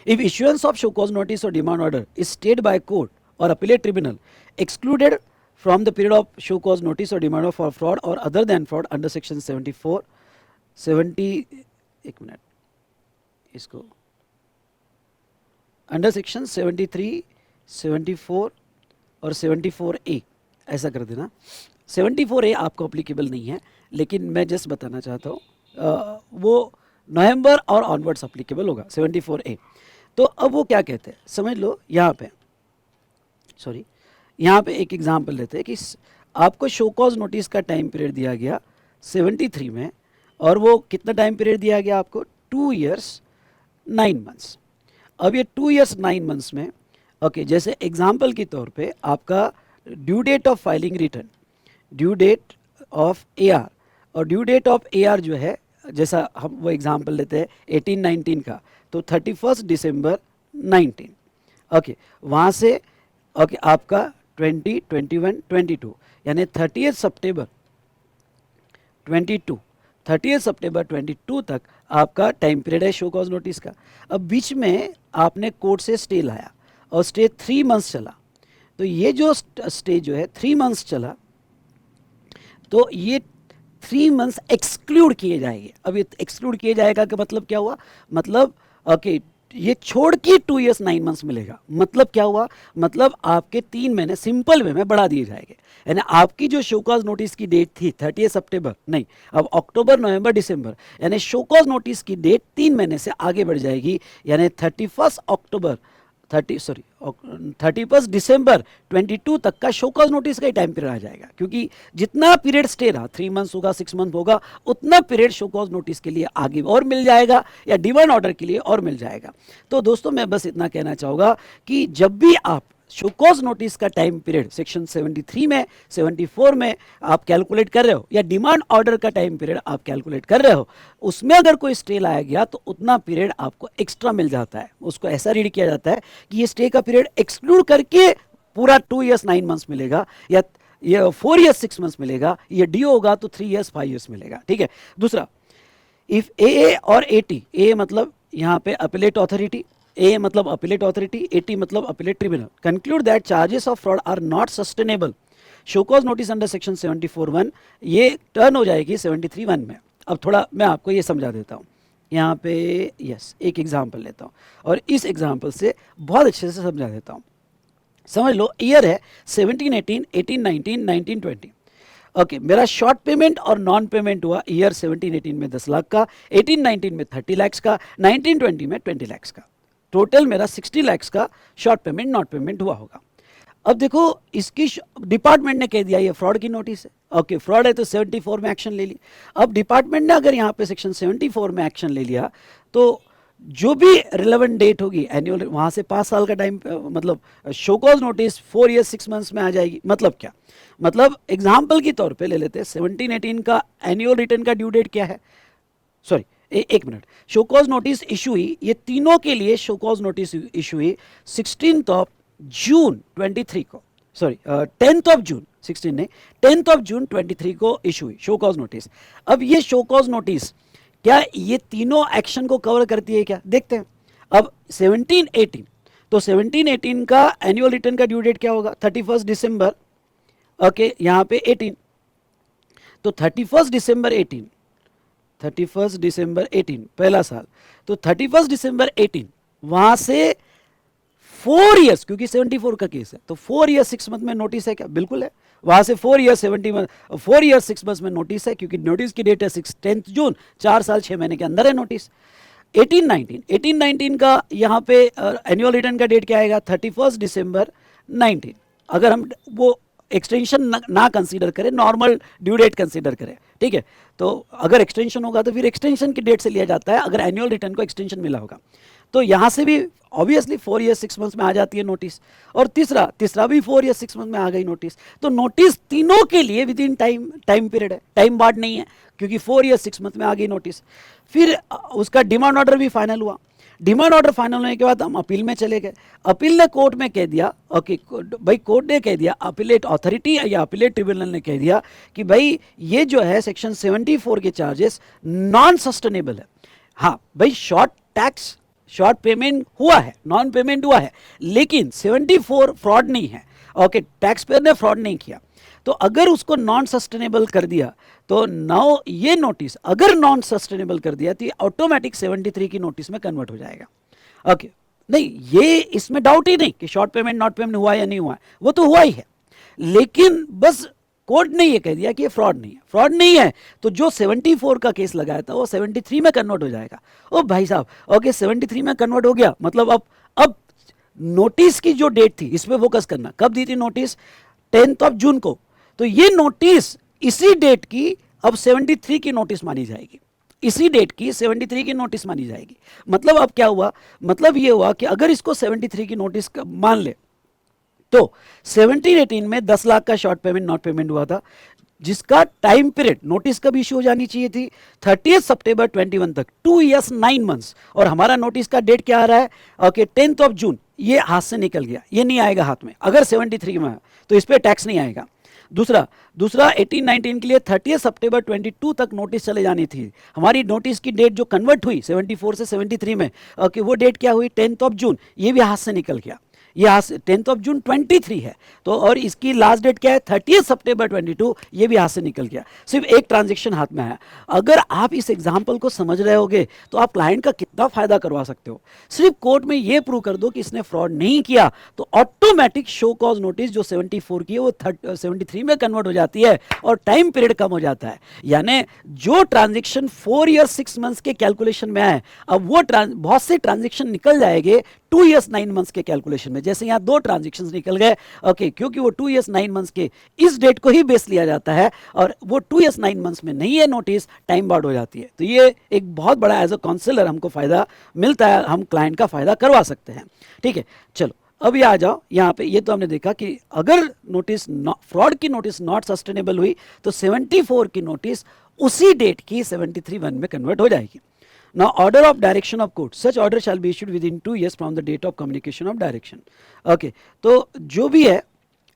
if issuance of show cause notice और demand order is stayed by court और appellate tribunal excluded from the period of show cause notice और demand of fraud और other than fraud under section 74, 70, एक minute, इसको under section 73, 74 और 74A ऐसा कर देना। 74A आपको अप्लीकेबल नहीं है, लेकिन मैं जस्ट बताना चाहता हूँ वो नवंबर और ऑनवर्ड्स अप्लीकेबल होगा 74A। तो अब वो क्या कहते हैं समझ लो, यहाँ पे सॉरी, यहाँ पे एक एग्जांपल लेते हैं कि आपको शो कॉज नोटिस का टाइम पीरियड दिया गया 73 में और वो कितना टाइम पीरियड दिया गया आपको, 2 years 9 months। अब ये 2 years 9 months में ओके, जैसे एग्जाम्पल के तौर पे आपका due date of filing return, due date of AR और ड्यू डेट ऑफ AR जो है, जैसा हम वो एग्जाम्पल लेते हैं 18-19 का, तो 31 December 19 ओके, वहाँ से ओके आपका 20, 21, 22 यानी 30 September 22, 30 September 22 तक आपका टाइम पीरियड है शो कॉज नोटिस का। अब बीच में आपने कोर्ट से स्टे लाया और स्टे 3 months चला, तो ये जो स्टे जो है 3 months चला, तो ये 3 months एक्सक्लूड किए जाएंगे। अब ये एक्सक्लूड किए जाएगा का मतलब क्या हुआ, मतलब ओके ये छोड़ के 2 years 9 months मिलेगा। मतलब क्या हुआ, मतलब आपके 3 महीने सिंपल वे में बढ़ा दिए जाएंगे। यानी आपकी जो शो कॉज नोटिस की डेट थी 30 सितंबर, नहीं अब अक्टूबर, नवंबर, दिसंबर, यानी शो कॉज नोटिस की डेट 3 महीने से आगे बढ़ जाएगी, यानी 31 दिसंबर 22 तक का शो कॉज नोटिस का ही टाइम पीरियड आ जाएगा। क्योंकि जितना पीरियड स्टे रहा 3 months होगा, 6 month होगा, उतना पीरियड शो कॉज नोटिस के लिए आगे और मिल जाएगा या डिमांड ऑर्डर के लिए और मिल जाएगा। तो दोस्तों मैं बस इतना कहना चाहूँगा कि जब भी आप शो कॉज नोटिस का टाइम पीरियड सेक्शन 73 में 74 में आप कैलकुलेट कर रहे हो, या डिमांड ऑर्डर का टाइम पीरियड आप कैलकुलेट कर रहे हो, उसमें अगर कोई स्टे लाया गया तो उतना पीरियड आपको एक्स्ट्रा मिल जाता है। उसको ऐसा रीड किया जाता है कि ये स्टे का पीरियड एक्सक्लूड करके पूरा 2 इयर्स 9 मंथ्स मिलेगा, या ये 4 इयर्स 6 मंथ्स मिलेगा, ये डी होगा तो 3 इयर्स 5 इयर्स मिलेगा। ठीक है। दूसरा, इफ ए और एटी, ए मतलब यहाँ पे अपीलेट अथॉरिटी, ए मतलब अपीलेट अथॉरिटी, एटी मतलब appellate tribunal, conclude that charges of fraud are not sustainable, show cause notice under section 74(1) ये टर्न हो जाएगी 73(1) में। अब थोड़ा मैं आपको ये समझा देता हूँ यहाँ पे। यस, एक एग्जाम्पल लेता हूँ और इस एग्जाम्पल से बहुत अच्छे से समझा देता हूँ। समझ लो, ईयर है 1718, 1819, 1920। ओके, मेरा शॉर्ट पेमेंट और नॉन पेमेंट हुआ ईयर 1718 में 10 लाख का, 1819 में 30 लाख का, 1920 में 20 लाख का। टोटल मेरा 60 लाख का शॉर्ट पेमेंट नॉन पेमेंट हुआ होगा। अब देखो, इसकी डिपार्टमेंट ने कह दिया ये फ्रॉड की नोटिस है। ओके, फ्रॉड है तो 74 में एक्शन ले ली। अब डिपार्टमेंट ने अगर यहाँ पे सेक्शन 74 में एक्शन ले लिया तो जो भी रिलेवेंट डेट होगी एनुअल, वहाँ से 5 साल का टाइम, मतलब show cause notice 4 years 6 months में आ जाएगी। मतलब क्या, मतलब एग्जाम्पल के तौर पे ले लेते हैं 1718 का एनुअल रिटर्न का ड्यू डेट क्या है, सॉरी एक minute, show cause notice issue हुई, ये तीनों के लिए शो कॉज नोटिस इशू हुई 16th ऑफ जून 23 को, सॉरी 10th ऑफ जून, 16 नहीं 10th ऑफ जून 23 को इशू हुई शो कॉज नोटिस। अब ये शो कॉज नोटिस क्या ये तीनों एक्शन को कवर करती है क्या, देखते हैं। अब 1718, तो 1718 का एनुअल रिटर्न का ड्यू डेट क्या होगा, 31 दिसंबर। ओके, यहाँ पे 18, तो 31 दिसंबर 18, 31 दिसंबर 18 पहला साल, तो 31 दिसंबर 18 वहां से 4 इयर्स, क्योंकि 74 का केस है तो 4 इयर्स 6 मंथ में नोटिस है क्या, बिल्कुल है। वहां से 4 इयर्स 4 इयर्स 6 मंथ में नोटिस है, क्योंकि नोटिस की डेट है 10th जून, 4 साल 6 महीने के अंदर है नोटिस। 1819 का यहाँ पे एनुअल रिटर्न का डेट क्या आएगा, 31 दिसंबर 19। अगर हम वो एक्सटेंशन ना कंसीडर करें, नॉर्मल ड्यू डेट कंसीडर करें, ठीक है, तो अगर एक्सटेंशन होगा तो फिर एक्सटेंशन की डेट से लिया जाता है अगर एनुअल रिटर्न को एक्सटेंशन मिला होगा। तो यहाँ से भी ऑब्वियसली 4 इयर्स 6 मंथ्स में आ जाती है नोटिस, और तीसरा भी 4 इयर्स 6 मंथ में आ गई नोटिस। तो नोटिस तीनों के लिए विद इन टाइम पीरियड है, टाइम बार्ड नहीं है, क्योंकि 4 इयर्स 6 मंथ में आ गई नोटिस। फिर उसका डिमांड ऑर्डर भी फाइनल हुआ। डिमांड ऑर्डर फाइनल होने के बाद हम अपील में चले गए। अपील ने कोर्ट में कह दिया, ओके भाई, कोर्ट ने कह दिया, अपीलेट अथॉरिटी या अपीलेट ट्रिब्यूनल ने कह दिया कि भाई ये जो है सेक्शन 74 के चार्जेस नॉन सस्टेनेबल है। हाँ भाई, शॉर्ट पेमेंट हुआ है, नॉन पेमेंट हुआ है, लेकिन 74 फ्रॉड नहीं है। ओके, टैक्स पेयर ने फ्रॉड नहीं किया, तो अगर उसको नॉन सस्टेनेबल कर दिया तो नाउ ये नोटिस अगर नॉन सस्टेनेबल कर दिया तो ये ऑटोमेटिक 73 की नोटिस में कन्वर्ट हो जाएगा। ओके, नहीं ये इसमें डाउट ही नहीं कि शॉर्ट पेमेंट नॉट पेमेंट हुआ या नहीं हुआ, वो तो हुआ ही है, लेकिन बस कोर्ट ने ये कह दिया कि ये फ्रॉड नहीं है। फ्रॉड नहीं है तो जो 74 का केस लगाया था वो 73 में कन्वर्ट हो जाएगा। ओ भाई साहब, ओके 73 में कन्वर्ट हो गया, मतलब अब नोटिस की जो डेट थी इस पे फोकस करना। कब दी थी नोटिस, 10th ऑफ जून को, तो ये नोटिस इसी डेट की अब 73 की नोटिस मानी जाएगी, इसी डेट की 73 की नोटिस मानी जाएगी। मतलब अब क्या हुआ, मतलब ये हुआ कि अगर इसको 73 की नोटिस मान ले तो 1718 में 10 लाख का शॉर्ट पेमेंट नॉट पेमेंट हुआ था, जिसका टाइम पीरियड नोटिस कब इश्यू हो जानी चाहिए थी, 30 सितंबर 21 तक, 2 इयर्स 9 मंथ्स, और हमारा नोटिस का डेट क्या आ रहा है, ओके 10th ऑफ जून। ये हाथ से निकल गया, ये नहीं आएगा हाथ में अगर 73 में है तो इस पर टैक्स नहीं आएगा। दूसरा 1819 के लिए 30 सितंबर 22 तक नोटिस चले जानी थी। हमारी नोटिस की डेट जो कन्वर्ट हुई 74 से 73 में, ओके वो डेट क्या हुई, 10th ऑफ जून, ये भी हाथ से निकल गया। ये 10th ऑफ जून 23 है, तो और इसकी लास्ट डेट क्या है, 30 सितंबर 22, ये भी हाथ से निकल गया। सिर्फ एक ट्रांजैक्शन हाथ में आया। अगर आप इस एग्जाम्पल को समझ रहे होगे तो आप क्लाइंट का कितना फायदा करवा सकते हो। सिर्फ कोर्ट में ये प्रूव कर दो कि इसने फ्रॉड नहीं किया तो ऑटोमेटिक शो कॉज नोटिस जो 74 की है वो 73 में कन्वर्ट हो जाती है और टाइम पीरियड कम हो जाता है। यानी जो ट्रांजेक्शन 4 ईयर्स 6 मंथ्स के कैलकुलेशन में आए, अब वो बहुत से ट्रांजेक्शन निकल जाएंगे 2 इयर्स 9 मंथ्स के कैलकुलेशन में। जैसे यहाँ 2 ट्रांजेक्शंस निकल गए, ओके, क्योंकि वो 2 इयर्स 9 मंथ्स के इस डेट को ही बेस लिया जाता है और वो 2 इयर्स 9 मंथ्स में नहीं है नोटिस, टाइम बाउंड हो जाती है। तो ये एक बहुत बड़ा एज अ काउंसलर हमको फायदा मिलता है, हम क्लाइंट का फायदा करवा सकते हैं। ठीक है, चलो अब ये आ जाओ यहाँ पे, ये तो हमने देखा कि अगर नोटिस फ्रॉड की नोटिस नॉट सस्टेनेबल हुई तो 74 की नोटिस उसी डेट की 73(1) में कन्वर्ट हो जाएगी. Now, order of direction of court. Such order shall be issued within 2 years from the date of communication of direction. Okay. तो जो भी है,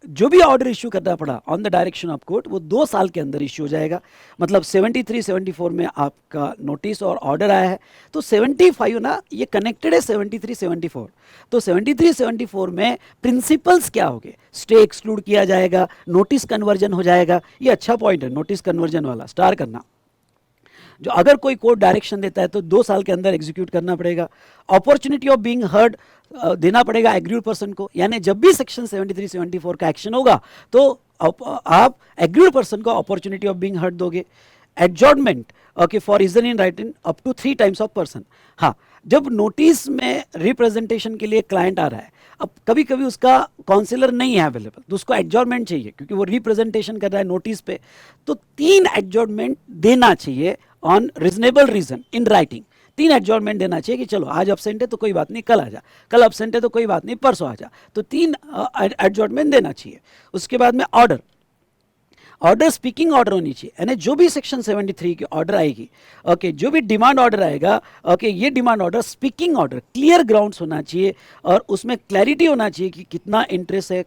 जो भी ऑर्डर इश्यू करना पड़ा on the direction of court, वो 2 साल के अंदर इश्यू हो जाएगा. मतलब 73, 74 में आपका नोटिस और ऑर्डर आया है, तो 75 ना ये कनेक्टेड है 73, 74. तो 73, 74 में प्रिंसिपल्स क्या हो गए, स्टे एक्सक्लूड किया जाएगा, नोटिस कन्वर्जन हो जाएगा. ये अच्छा पॉइंट है, नोटिस कन्वर्जन वाला स्टार करना. जो अगर कोई कोर्ट डायरेक्शन देता है तो 2 साल के अंदर एग्जीक्यूट करना पड़ेगा. अपॉर्चुनिटी ऑफ बीइंग हर्ड देना पड़ेगा एग्रीड पर्सन को, यानी जब भी सेक्शन 73, 74 का एक्शन होगा तो आप एग्रीड पर्सन को अपॉर्चुनिटी ऑफ बीइंग हर्ड दोगे. Adjournment okay for reason in writing up to 3 times of person. हाँ, जब नोटिस में रिप्रेजेंटेशन के लिए क्लाइंट आ रहा है, अब कभी कभी उसका काउंसिलर नहीं है अवेलेबल, तो उसको एडजॉर्नमेंट चाहिए क्योंकि वो रिप्रेजेंटेशन कर रहा है नोटिस पे, तो 3 एडजॉर्नमेंट देना चाहिए on reasonable reason in writing. 3 adjournment देना चाहिए कि चलो आज अब्सेंट है तो कोई बात नहीं, कल आ जा, कल अब्सेंट है तो कोई बात नहीं, परसों आ जा. तो 3 एडजॉर्नमेंट देना चाहिए. उसके बाद में ऑर्डर, ऑर्डर स्पीकिंग ऑर्डर होनी चाहिए, यानी जो भी सेक्शन 73 की ऑर्डर आएगी, ओके, जो भी डिमांड ऑर्डर आएगा, ओके, ये demand order speaking order, clear grounds होना चाहिए और उसमें क्लैरिटी होना चाहिए कि कितना इंटरेस्ट है,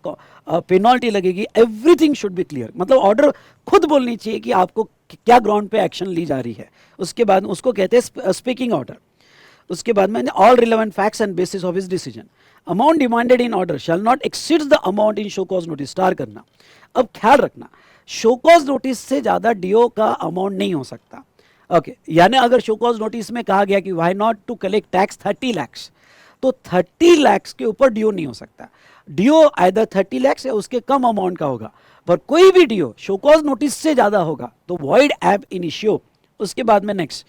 पेनल्टी लगेगी, एवरीथिंग शुड बी क्लियर. मतलब ऑर्डर खुद बोलनी चाहिए कि आपको क्या ग्राउंड पे एक्शन ली जा रही है. उसके बाद उसको कहते हैं स्पीकिंग ऑर्डर. उसके बाद में all relevant facts and bases of his decision. Amount demanded in order shall not exceed the amount in show cause notice. Star करना. अब ख्याल रखना, शो कॉज नोटिस से ज्यादा डीओ का अमाउंट नहीं हो सकता. ओके, यानी अगर शो कॉज नोटिस में कहा गया कि why not to collect tax 30 lakh, तो 30 लाख के ऊपर डीओ नहीं हो सकता. डीओ आइदर 30 लाख या उसके कम अमाउंट का होगा, पर कोई भी डीओ शो कॉज नोटिस से ज्यादा होगा तो वॉइड एब इनिशियो. उसके बाद में नेक्स्ट,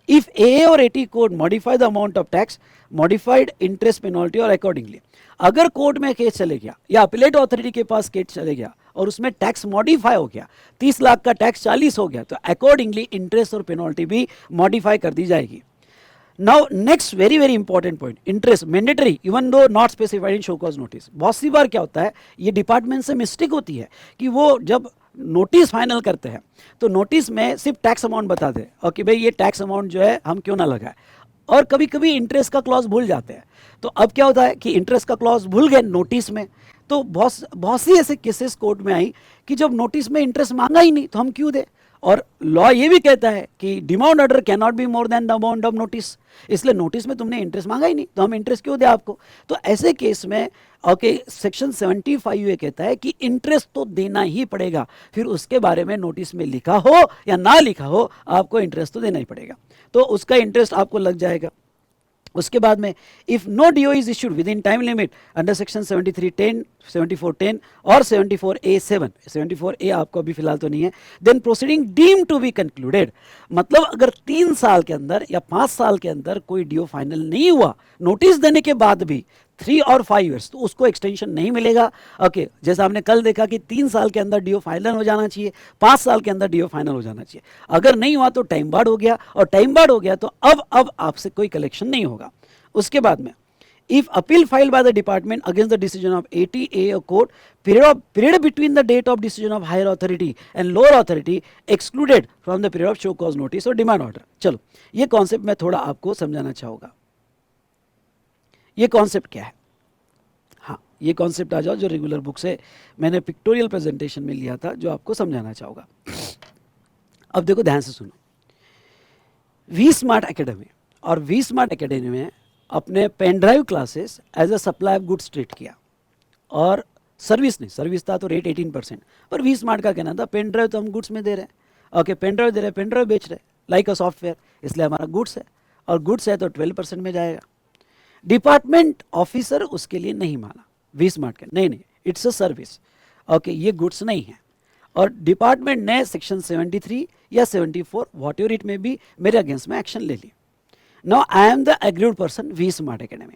इफ ए और eighty code modify the amount of tax, modified interest penalty और अकॉर्डिंगली. अगर कोर्ट में केस चले गया या अपीलेट अथॉरिटी के पास केस चले गया और उसमें टैक्स मॉडिफाई हो गया, 30 लाख का टैक्स 40 हो गया, तो अकॉर्डिंगली इंटरेस्ट और पेनल्टी भी मॉडिफाई कर दी जाएगी. Now next very very important point, interest mandatory even though not specified in show cause notice. बहुत सी बार क्या होता है, ये डिपार्टमेंट से मिस्टेक होती है कि वो जब नोटिस फाइनल करते हैं तो नोटिस में सिर्फ टैक्स अमाउंट बता दे, और कि भाई ये टैक्स अमाउंट जो है हम क्यों ना लगाए, और कभी कभी इंटरेस्ट का क्लॉज भूल जाते हैं. तो अब क्या होता है कि इंटरेस्ट का क्लॉज भूल गए नोटिस में, तो बहुत सी ऐसे केसेस कोर्ट में आई कि जब नोटिस में इंटरेस्ट मांगा ही नहीं तो हम क्यों दे. और लॉ ये भी कहता है कि demand order can not be more than the amount of notice, इसलिए नोटिस में तुमने इंटरेस्ट मांगा ही नहीं तो हम इंटरेस्ट क्यों दे आपको. तो ऐसे केस में ओके सेक्शन 75 ये कहता है कि इंटरेस्ट तो देना ही पड़ेगा, फिर उसके बारे में नोटिस में लिखा हो या ना लिखा हो आपको इंटरेस्ट तो देना ही पड़ेगा, तो उसका इंटरेस्ट आपको लग जाएगा. उसके बाद में if no DO is issued within time limit under section 73(10), 74(10) और 74(a)(7), 74(a) आपको अभी फिलहाल तो नहीं है, then proceeding deem to be concluded. मतलब अगर 3 साल के अंदर या 5 साल के अंदर कोई डीओ फाइनल नहीं हुआ नोटिस देने के बाद भी 3 और 5 ईयर्स, तो उसको एक्सटेंशन नहीं मिलेगा. ओके, जैसा हमने कल देखा कि 3 साल के अंदर डीओ फाइनल हो जाना चाहिए, 5 साल के अंदर डीओ फाइनल हो जाना चाहिए. अगर नहीं हुआ तो टाइम बार्ड हो गया, और टाइम बार्ड हो गया तो अब आपसे कोई कलेक्शन नहीं होगा. उसके बाद में if appeal filed by the department against the decision of ATA और court, period between the date of decision of higher authority and lower authority excluded from the period of show cause notice और demand order. चलो ये concept मैं थोड़ा आपको समझाना चाहूंगा. ये कॉन्सेप्ट क्या है, हाँ ये कॉन्सेप्ट आ जाओ जो रेगुलर बुक से मैंने पिक्टोरियल प्रेजेंटेशन में लिया था, जो आपको समझाना चाहूंगा. अब देखो ध्यान से सुनो, वी स्मार्ट एकेडमी और वी स्मार्ट एकेडमी में अपने pen drive classes as a supply of goods treat किया, और सर्विस नहीं, सर्विस था तो रेट 18%, पर वी स्मार्ट का कहना था पेन ड्राइव तो हम गुड्स में दे रहे हैं. ओके, पेन ड्राइव दे रहे हैं, पेन ड्राइव बेच रहे हैं लाइक अ सॉफ्टवेयर, इसलिए हमारा गुड्स है, और गुड्स है तो 12% में जाएगा. डिपार्टमेंट ऑफिसर उसके लिए नहीं माना, वी स्मार्ट का नहीं, इट्स अ सर्विस. ओके, ये गुड्स नहीं है, और डिपार्टमेंट ने सेक्शन 73 या 74 वॉट एवर इट में भी मेरे अगेंस्ट में एक्शन ले ली. Now I am the aggrieved person V smart Academy.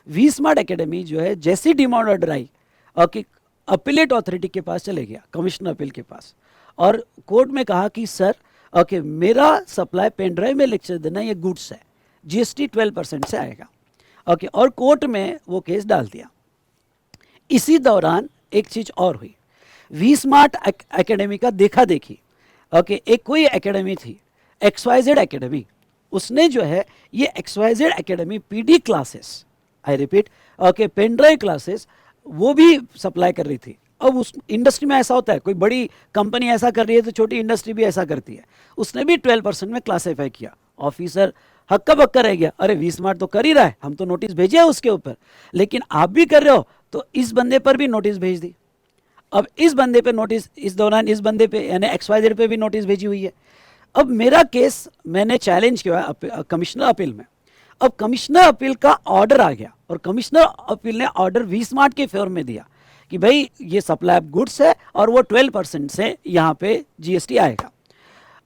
V smart Academy जो है जैसी डिमांड ऑर्डर आई, ओके, अपीलेट अथॉरिटी के पास चले गया, कमिश्नर अपील के पास, और कोर्ट में कहा कि सर ओके मेरा सप्लाई पेन ड्राइव में लेक्चर देना ये गुड्स है, GST 12% से आएगा. ओके, और कोर्ट में वो केस डाल दिया. इसी दौरान एक चीज और हुई, वी स्मार्ट एकेडमी का देखा देखी, ओके, एक कोई एकेडमी थी XYZ एकेडमी, उसने जो है ये XYZ academy PD classes, I repeat, okay, pen drive classes वो भी सप्लाई कर रही थी। अब उस इंडस्ट्री में ऐसा होता है, कोई बड़ी कंपनी ऐसा कर रही है तो छोटी इंडस्ट्री भी ऐसा करती है। उसने भी 12% में क्लासीफाई किया। ऑफिसर हक्का बक्का रह गया, अरे वी स्मार्ट तो कर ही रहा है, हम तो नोटिस भेजे है उसके ऊपर, लेकिन आप भी कर रहे हो तो इस बंदे पर भी नोटिस भेज दी। अब इस बंदे पे नोटिस, इस दौरान इस बंदे पे यानी XYZ पे भी नोटिस भेजी हुई है। अब मेरा केस मैंने चैलेंज किया कमिश्नर अपील में। अब कमिश्नर अपील का ऑर्डर आ गया और कमिश्नर अपील ने ऑर्डर वी स्मार्ट के फेवर में दिया कि भाई ये सप्लाई ऑफ गुड्स है और वो 12% से यहाँ पे GST आएगा।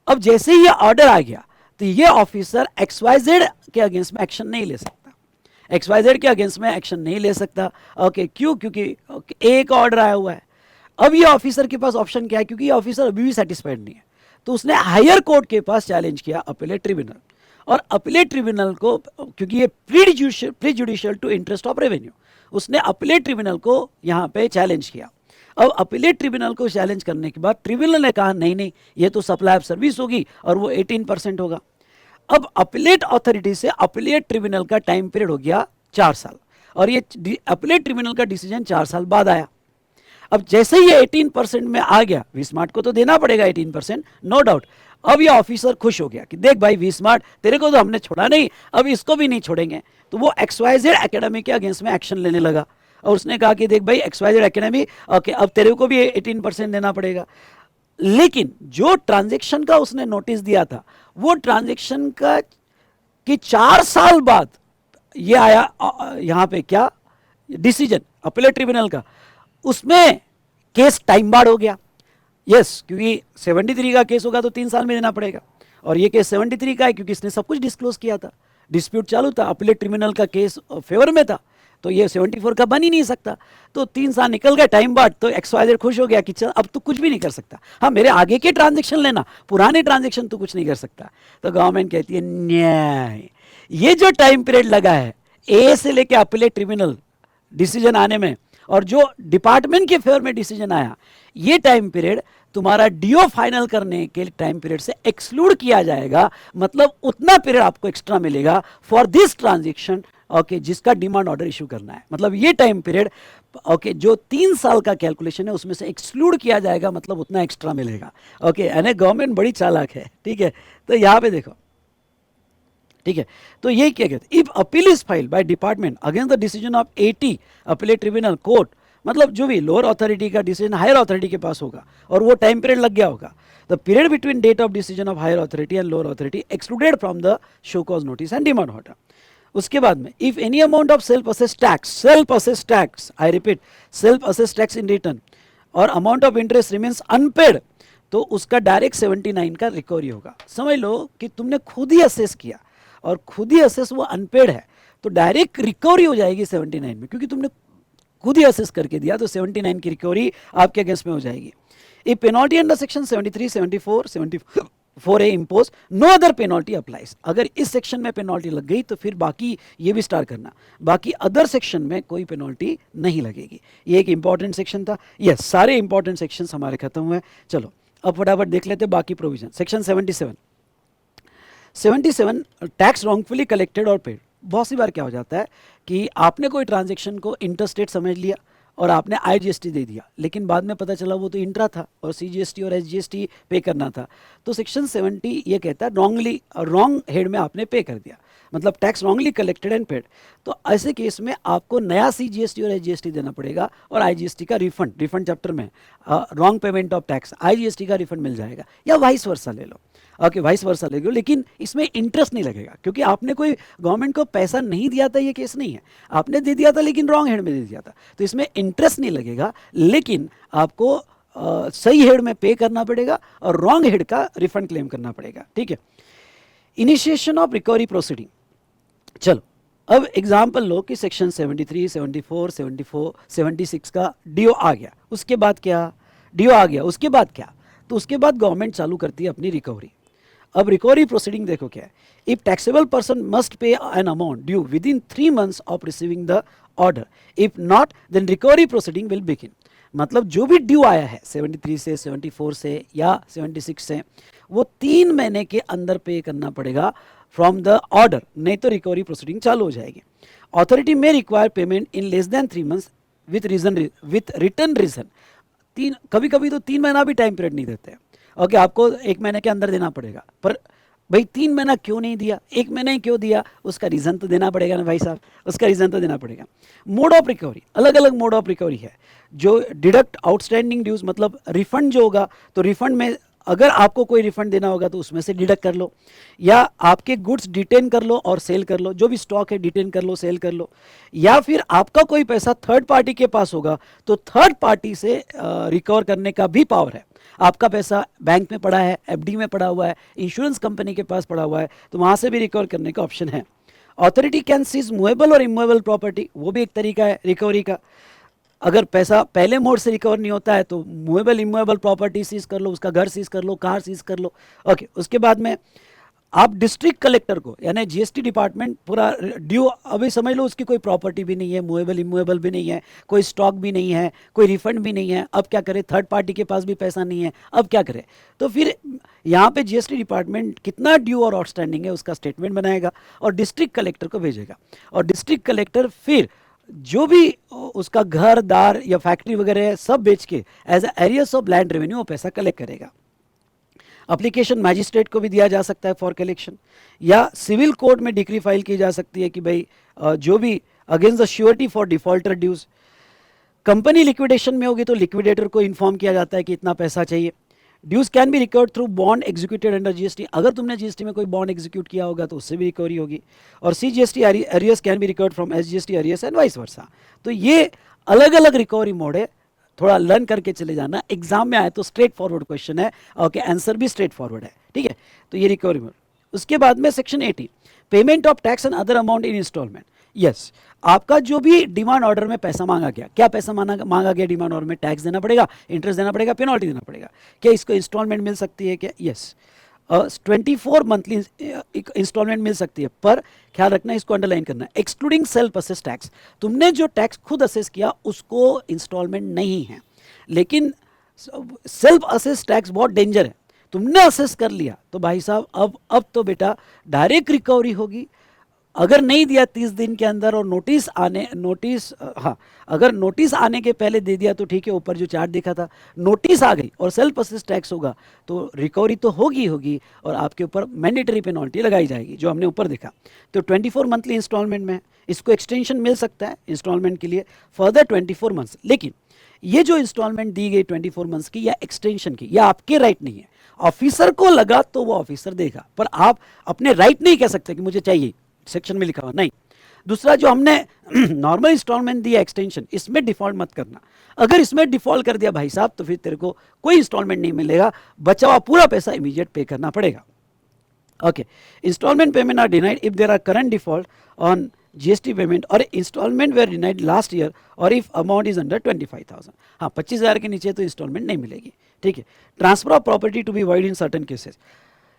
अब जैसे ही ये ऑर्डर आ गया तो ये ऑफिसर XYZ के अगेंस्ट में एक्शन नहीं ले सकता, XYZ के अगेंस्ट में एक्शन नहीं ले सकता। ओके, क्यों? क्योंकि एक ऑर्डर आया हुआ है। अब ये ऑफिसर के पास ऑप्शन क्या है, क्योंकि ये ऑफिसर अभी भी सेटिस्फाइड नहीं है, तो उसने हायर कोर्ट के पास चैलेंज किया, अपीलेट ट्रिब्यूनल। और अपीलेट ट्रिब्यूनल को, क्योंकि ये prejudicial to interest of revenue, उसने अपीलेट ट्रिब्यूनल को यहाँ पे चैलेंज किया। अब अपीलेट ट्रिब्यूनल को चैलेंज करने के बाद ट्रिब्यूनल ने कहा नहीं नहीं, ये तो सप्लाई ऑफ सर्विस होगी और वो 18% होगा। अब अपीलेट अथॉरिटी से अपीलेट ट्रिब्यूनल का टाइम पीरियड हो गया 4 साल, और ये अपीलेट ट्रिब्यूनल का डिसीजन 4 साल बाद आया। अब जैसे ही 18% में आ गया, वी स्मार्ट को तो देना पड़ेगा 18%, नो डाउट। अब ये ऑफिसर खुश हो गया कि देख भाई वी स्मार्ट, तेरे को तो हमने छोड़ा नहीं, अब इसको भी नहीं छोड़ेंगे। तो वो XYZ एकेडमी के अगेंस्ट में एक्शन लेने लगा और उसने कहा कि देख भाई XYZ एकेडमी, ओके, अब तेरे को भी 18% देना पड़ेगा। लेकिन जो ट्रांजेक्शन का उसने नोटिस दिया था, वो ट्रांजेक्शन का कि 4 साल बाद ये आया यहाँ पे क्या डिसीजन अपीलेट ट्रिब्यूनल का, उसमें केस टाइम बार्ड हो गया। यस, क्योंकि 73 का केस होगा तो 3 साल में देना पड़ेगा, और ये केस 73 का है क्योंकि इसने सब कुछ डिस्क्लोज किया था, डिस्प्यूट चालू था, अपीलेट ट्रिब्यूनल का केस फेवर में था, तो ये 74 का बन ही नहीं सकता। तो 3 साल निकल गए टाइम बार्ड, तो XYZ खुश हो गया कि चल अब तो कुछ भी नहीं कर सकता, हाँ मेरे आगे के ट्रांजेक्शन लेना, पुराने ट्रांजेक्शन तो कुछ नहीं कर सकता। तो गवर्नमेंट कहती है न्याय, ये जो टाइम पीरियड लगा है A से लेके अपीलेट ट्रिब्यूनल डिसीजन आने में, और जो डिपार्टमेंट के फेवर में डिसीजन आया, ये टाइम पीरियड तुम्हारा DO फाइनल करने के टाइम पीरियड से एक्सक्लूड किया जाएगा। मतलब उतना पीरियड आपको एक्स्ट्रा मिलेगा फॉर दिस ट्रांजेक्शन, ओके, जिसका डिमांड ऑर्डर इशू करना है। मतलब ये टाइम पीरियड, ओके, जो 3 साल का कैलकुलेशन है उसमें से एक्सक्लूड किया जाएगा, मतलब उतना एक्स्ट्रा मिलेगा। ओके, यानी गवर्नमेंट बड़ी चालाक है, ठीक है। तो यहाँ पे देखो, ठीक है, तो यही क्या कहते, if appeal is filed by department against the decision of AT appellate tribunal court, मतलब जो भी लोअर अथॉरिटी का डिसीजन हायर अथॉरिटी के पास होगा और वो टाइम पीरियड लग गया होगा, the period between date of decision of higher authority and lower authority excluded from the show cause notice and demand order. उसके बाद में if any amount of self assess tax, I repeat, self assess tax in return और amount of interest remains unpaid, तो उसका direct 79 का recovery होगा। समझ लो कि तुमने खुद ही असेस किया और खुद ही असेस वो अनपेड है, तो डायरेक्ट रिकवरी हो जाएगी 79 में, क्योंकि तुमने खुद ही असेस करके दिया, तो 79 की रिकवरी आपके अगेंस्ट में हो जाएगी। A penalty under section 73, 74, 74A impose, no other penalty applies. अगर इस सेक्शन में पेनल्टी लग गई तो फिर बाकी ये भी स्टार करना, बाकी अदर सेक्शन में कोई पेनल्टी नहीं लगेगी। ये एक इंपॉर्टेंट सेक्शन था। यस, सारे इंपॉर्टेंट सेक्शंस हमारे खत्म हुए। चलो अब फटाफट देख लेते बाकी provision. Section 77 tax wrongfully collected और पेड। बहुत सी बार क्या हो जाता है कि आपने कोई ट्रांजैक्शन को इंटरस्टेट समझ लिया और आपने IGST दे दिया, लेकिन बाद में पता चला वो तो इंट्रा था और CGST और SGST पे करना था। तो सेक्शन 70 ये कहता है रॉन्ग हेड में आपने पे कर दिया, मतलब tax wrongly collected and paid. तो ऐसे केस में आपको नया CGST और SGST देना पड़ेगा और IGST का रिफंड चैप्टर में wrong payment of tax IGST का रिफंड मिल जाएगा, या वाइस वर्सा ले लो। ओके, वाइस वर्सा ले लो, लेकिन इसमें इंटरेस्ट नहीं लगेगा क्योंकि आपने कोई गवर्नमेंट को पैसा नहीं दिया था, ये केस नहीं है। आपने दे दिया था लेकिन रॉन्ग हेड में दे दिया था, तो इसमें इंटरेस्ट नहीं लगेगा, लेकिन आपको सही हेड में पे करना पड़ेगा और रॉन्ग हेड का रिफंड क्लेम करना पड़ेगा, ठीक है। Initiation of recovery proceeding. चलो अब एग्जाम्पल लो कि सेक्शन 73, 74, 76 का DO आ गया, उसके बाद क्या, DO आ गया, उसके बाद क्या, तो उसके बाद गवर्नमेंट चालू करती है अपनी रिकवरी। अब रिकवरी प्रोसीडिंग देखो क्या है, if taxable person must pay an amount due within 3 months of receiving the order, if not then recovery proceeding will begin. मतलब जो भी ड्यू आया है 73 से 74 से या 76 से, वो 3 महीने के अंदर पे करना पड़ेगा फ्रॉम द ऑर्डर, नहीं तो रिकवरी प्रोसीडिंग चालू हो जाएगी। Authority may require payment in less than 3 months with return reason. कभी कभी तो 3 महीना भी टाइम पीरियड नहीं देते हैं। ओके, आपको 1 महीने के अंदर देना पड़ेगा, पर भाई 3 महीना क्यों नहीं दिया, 1 महीना ही क्यों दिया, उसका रीज़न तो देना पड़ेगा ना भाई साहब, उसका रीज़न तो देना पड़ेगा। मोड ऑफ रिकवरी, अलग अलग मोड ऑफ रिकवरी है। जो डिडक्ट आउटस्टैंडिंग ड्यूज, मतलब रिफंड जो होगा, तो रिफंड में अगर आपको कोई रिफंड देना होगा तो उसमें से डिडक्ट कर लो, या आपके गुड्स डिटेन कर लो और सेल कर लो, जो भी स्टॉक है डिटेन कर लो, सेल कर लो, या फिर आपका कोई पैसा थर्ड पार्टी के पास होगा तो थर्ड पार्टी से रिकवर करने का भी पावर है। आपका पैसा बैंक में पड़ा है, एफडी में पड़ा हुआ है, इंश्योरेंस कंपनी के पास पड़ा हुआ है, तो वहाँ से भी रिकवर करने का ऑप्शन है। अथॉरिटी कैन सीज मूवेबल और इमूवेबल प्रॉपर्टी, वो भी एक तरीका है रिकवरी का। अगर पैसा पहले मोड से रिकवर नहीं होता है तो मूवेबल इमूवेबल प्रॉपर्टी सीज कर लो, उसका घर सीज कर लो, कार सीज कर लो। ओके, उसके बाद में आप डिस्ट्रिक्ट कलेक्टर को, यानी जीएसटी डिपार्टमेंट पूरा ड्यू, अभी समझ लो उसकी कोई प्रॉपर्टी भी नहीं है, मूवेबल इमूवेबल भी नहीं है, कोई स्टॉक भी नहीं है, कोई रिफंड भी नहीं है, अब क्या करे, थर्ड पार्टी के पास भी पैसा नहीं है, अब क्या करे। तो फिर यहाँ पे जीएसटी डिपार्टमेंट कितना ड्यू और आउटस्टैंडिंग है उसका स्टेटमेंट बनाएगा और डिस्ट्रिक्ट कलेक्टर को भेजेगा, और डिस्ट्रिक्ट कलेक्टर फिर जो भी उसका घर दार या फैक्ट्री वगैरह है सब बेच के as arrears of land revenue वो पैसा कलेक्ट करेगा। एप्लीकेशन मैजिस्ट्रेट को भी दिया जा सकता है फॉर कलेक्शन, या सिविल कोर्ट में डिक्री फाइल की जा सकती है कि भाई जो भी against the surety for defaulter dues. Company liquidation में होगी तो लिक्विडेटर को इन्फॉर्म किया जाता है कि इतना पैसा चाहिए। Dues can be recovered through bond executed under GST, अगर तुमने जीएसटी में कोई बॉन्ड एग्जीक्यूट किया होगा तो उससे भी रिकवरी होगी। और CGST arrears can be recovered from SGST arrears and vice versa. तो ये अलग अलग रिकवरी मोड है, थोड़ा लर्न करके चले जाना, एग्जाम में आए तो स्ट्रेट फॉरवर्ड क्वेश्चन है, ओके, आंसर भी स्ट्रेट फॉरवर्ड है, ठीक है। तो ये रिकवरी मोड। उसके बाद में section 80, payment of tax and other amount in instalment. Yes, आपका जो भी डिमांड ऑर्डर में पैसा मांगा गया, क्या पैसा मांगा गया डिमांड ऑर्डर में, टैक्स देना पड़ेगा, इंटरेस्ट देना पड़ेगा, पेनल्टी देना पड़ेगा, क्या इसको इंस्टॉलमेंट मिल सकती है क्या? यस, 24 मंथली इंस्टॉलमेंट मिल सकती है, पर ख्याल रखना, इसको अंडरलाइन करना, एक्सक्लूडिंग सेल्फ असेस टैक्स। तुमने जो टैक्स खुद असेस किया उसको इंस्टॉलमेंट नहीं है, लेकिन सेल्फ असेस टैक्स बहुत डेंजर है। तुमने असेस कर लिया तो भाई साहब अब तो बेटा डायरेक्ट रिकवरी होगी। अगर नहीं दिया 30 दिन के अंदर और अगर नोटिस आने के पहले दे दिया तो ठीक है, ऊपर जो चार्ट देखा था, नोटिस आ गई और सेल्फ असेस टैक्स होगा तो रिकवरी तो होगी और आपके ऊपर मैंडेटरी पेनल्टी लगाई जाएगी, जो हमने ऊपर देखा। तो 24 मंथली इंस्टॉलमेंट में इसको एक्सटेंशन मिल सकता है इंस्टॉलमेंट के लिए फर्दर 24 मंथ्स। लेकिन ये जो इंस्टॉलमेंट दी गई 24 मंथ्स की या एक्सटेंशन की, या आपके राइट नहीं है। ऑफिसर को लगा तो वो ऑफिसर देगा, पर आप अपने राइट नहीं कह सकते कि मुझे चाहिए, सेक्शन में लिखा हुआ नहीं। दूसरा, जो हमने नॉर्मल इंस्टॉलमेंट दिया एक्सटेंशन, इसमें डिफॉल्ट मत करना। अगर इसमें डिफॉल्ट कर दिया भाई साहब तो फिर तेरे को कोई इंस्टॉलमेंट नहीं मिलेगा, बचा हुआ पूरा पैसा इमीडिएट पे करना पड़ेगा। Okay, instalment payment are denied if there are current default on GST payment और instalment were denied last year और इफ अमाउंट इज अंडर 25,000। हाँ, 25,000 के नीचे तो इंस्टॉलमेंट नहीं मिलेगी, ठीक है। Transfer of property to be void in certain cases.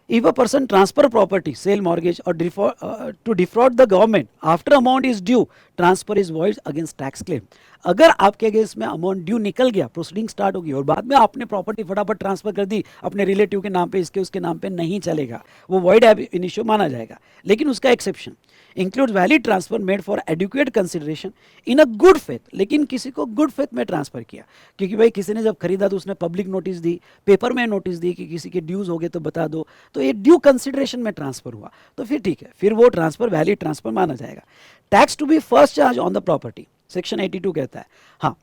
If a person transfer property, sale, mortgage or to defraud the government after amount is due, transfer is void against tax claim. अगर आपके against में amount due निकल गया, proceeding start होगी और बाद में आपने प्रॉपर्टी फटाफट ट्रांसफर कर दी अपने रिलेटिव के नाम पे, इसके उसके नाम पे, नहीं चलेगा, वो वॉइड एब इनिशियो माना जाएगा। लेकिन उसका exception include valid transfer made for adequate consideration in a good faith. लेकिन किसी को गुड फेथ में ट्रांसफर किया, क्योंकि भाई किसी ने जब खरीदा तो उसने पब्लिक नोटिस दी, पेपर में नोटिस दी कि किसी के ड्यूज हो गए तो बता दो, तो ये ड्यू कंसिडरेशन में ट्रांसफर हुआ तो फिर ठीक है, फिर वो ट्रांसफर वैलिड ट्रांसफर माना जाएगा। Tax to be first charge on the property, section 82 कहता है। हाँ,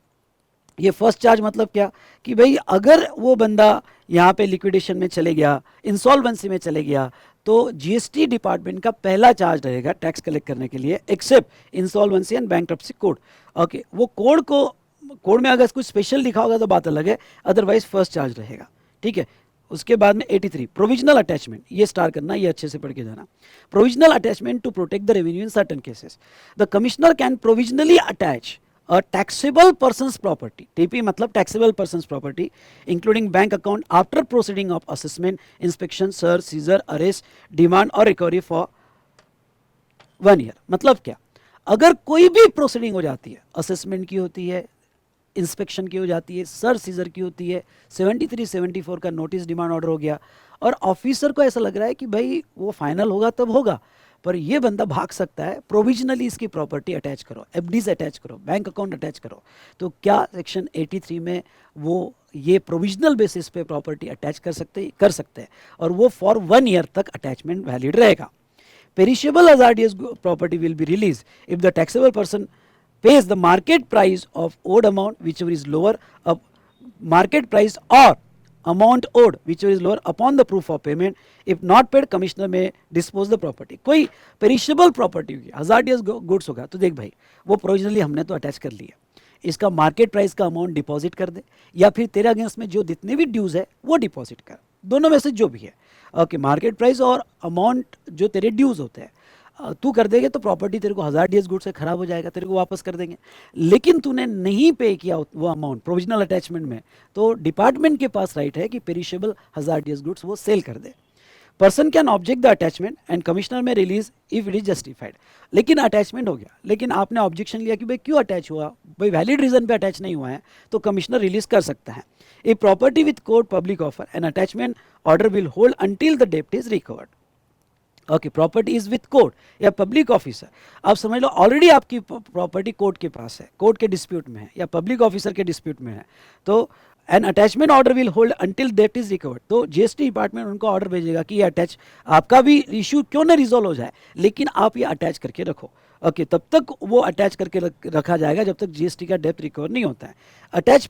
ये फर्स्ट चार्ज मतलब क्या कि भाई अगर वो बंदा यहाँ पे लिक्विडेशन में चले गया, इंसॉल्वेंसी में चले गया, तो जीएसटी डिपार्टमेंट का पहला चार्ज रहेगा टैक्स कलेक्ट करने के लिए, except insolvency and bankruptcy code. Okay, वो कोड में अगर कुछ स्पेशल लिखा होगा तो बात अलग है, अदरवाइज फर्स्ट चार्ज रहेगा, ठीक है। उसके बाद में 83 प्रोविजनल अटैचमेंट, ये स्टार करना, ये अच्छे से पढ़ के जाना। Provisional attachment to protect the revenue in certain cases, the commissioner can provisionally attach a taxable person's property, TP मतलब taxable person's property, including bank account after proceeding of assessment, inspection, search, seizure, arrest, demand or recovery for 1 year. मतलब क्या, अगर कोई भी proceeding हो जाती है, assessment की होती है, इंस्पेक्शन की हो जाती है, सर्च सीजर की होती है, 73 74 का नोटिस डिमांड ऑर्डर हो गया और ऑफिसर को ऐसा लग रहा है कि भाई वो फाइनल होगा तब होगा, पर ये बंदा भाग सकता है, प्रोविजनली इसकी प्रॉपर्टी अटैच करो, एफडीज अटैच करो, बैंक अकाउंट अटैच करो। तो क्या सेक्शन 83 में वो ये प्रोविजनल बेसिस पे प्रॉपर्टी अटैच कर सकते हैं और वो फॉर 1 ईयर तक अटैचमेंट वैलिड रहेगा। Perishable hazardous property will be released if the taxable person pays the market price of owed amount whichever is lower, market price or amount owed whichever is lower upon the proof of payment. If not paid, commissioner may dispose the property. कोई perishable property होगी, hazardous goods होगा, तो देख भाई वो provisionally हमने तो attach कर लिया, इसका मार्केट प्राइस का अमाउंट डिपॉजिट कर दे या फिर तेरे अगेंस्ट में जो जितने भी ड्यूज है वो डिपॉजिट कर, दोनों में से जो भी है। ओके, मार्केट प्राइस और अमाउंट जो तेरे ड्यूज होते हैं तू कर देगे तो प्रॉपर्टी तेरे को हज़ार्डियस गुड से खराब हो जाएगा, तेरे को वापस कर देंगे। लेकिन तूने नहीं पे किया वो अमाउंट प्रोविजनल अटैचमेंट में, तो डिपार्टमेंट के पास राइट है कि पेरिशेबल हज़ार्डियस गुड्स वो सेल कर दे। Person can object the attachment and commissioner में release if it is justified. लेकिन अटैचमेंट हो गया, लेकिन आपने ऑब्जेक्शन लिया कि भाई क्यों अटैच हुआ, भाई वैलिड रीजन पे अटैच नहीं हुआ है, तो कमिश्नर रिलीज कर सकता है। A property with court public offer an attachment order will hold until the डेप्ट is recovered. Okay, property is with court या पब्लिक ऑफिसर, आप समझ लो ऑलरेडी आपकी प्रॉपर्टी कोर्ट के पास है, कोर्ट के डिस्प्यूट में है या पब्लिक ऑफिसर के डिस्प्यूट में है, तो an attachment order will hold until debt is recovered. तो जीएसटी डिपार्टमेंट उनको ऑर्डर भेजेगा कि ये अटैच, आपका भी इशू क्यों ना रिजोल्व हो जाए, लेकिन आप ये अटैच करके रखो। ओके, तब तक वो अटैच करके रखा जाएगा जब तक जीएसटी का डेप्थ रिकवर नहीं होता है।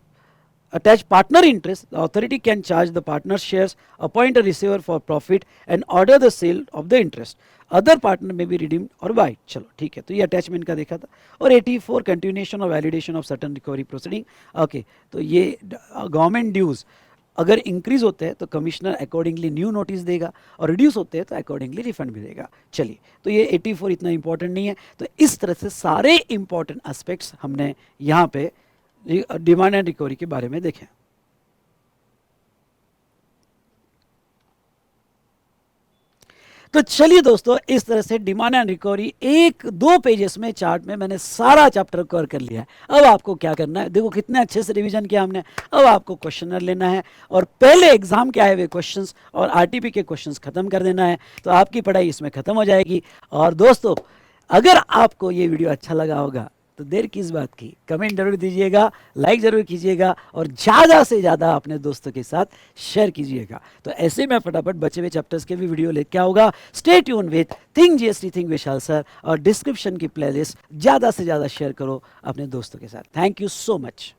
Attach partner interest, the authority can charge the partner's shares, appoint a receiver for profit and order the sale of the interest. Other partner may be redeemed or buy. चलो ठीक है, तो ये attachment का देखा था। और 84 कंटिन्यूएशन और validation of certain recovery proceeding. Okay, तो ये गवर्नमेंट ड्यूज अगर इंक्रीज होते हैं तो कमिश्नर अकॉर्डिंगली न्यू नोटिस देगा और रिड्यूस होते हैं तो अकॉर्डिंगली रिफंड भी देगा। चलिए, तो ये 84 इतना इंपॉर्टेंट नहीं है। तो इस तरह से सारे इंपॉर्टेंट एस्पेक्ट्स हमने यहाँ पे डिमांड एंड रिकवरी के बारे में देखें। तो चलिए दोस्तों, इस तरह से डिमांड एंड रिकवरी 1-2 पेजेस में चार्ट में मैंने सारा चैप्टर कवर कर लिया है। अब आपको क्या करना है, देखो कितने अच्छे से रिवीजन किया हमने। अब आपको क्वेश्चनर लेना है और पहले एग्जाम के आए हुए क्वेश्चंस और आरटीपी के क्वेश्चंस खत्म कर देना है, तो आपकी पढ़ाई इसमें खत्म हो जाएगी। और दोस्तों, अगर आपको ये वीडियो अच्छा लगा होगा तो देर किस बात की, कमेंट जरूर दीजिएगा, लाइक जरूर कीजिएगा और ज़्यादा से ज़्यादा अपने दोस्तों के साथ शेयर कीजिएगा। तो ऐसे में फटाफट बचे हुए चैप्टर्स के भी वीडियो लेके आऊँगा। Stay tune with think GST think Vishal sir, और डिस्क्रिप्शन की प्लेलिस्ट ज़्यादा से ज़्यादा शेयर करो अपने दोस्तों के साथ। Thank you so much.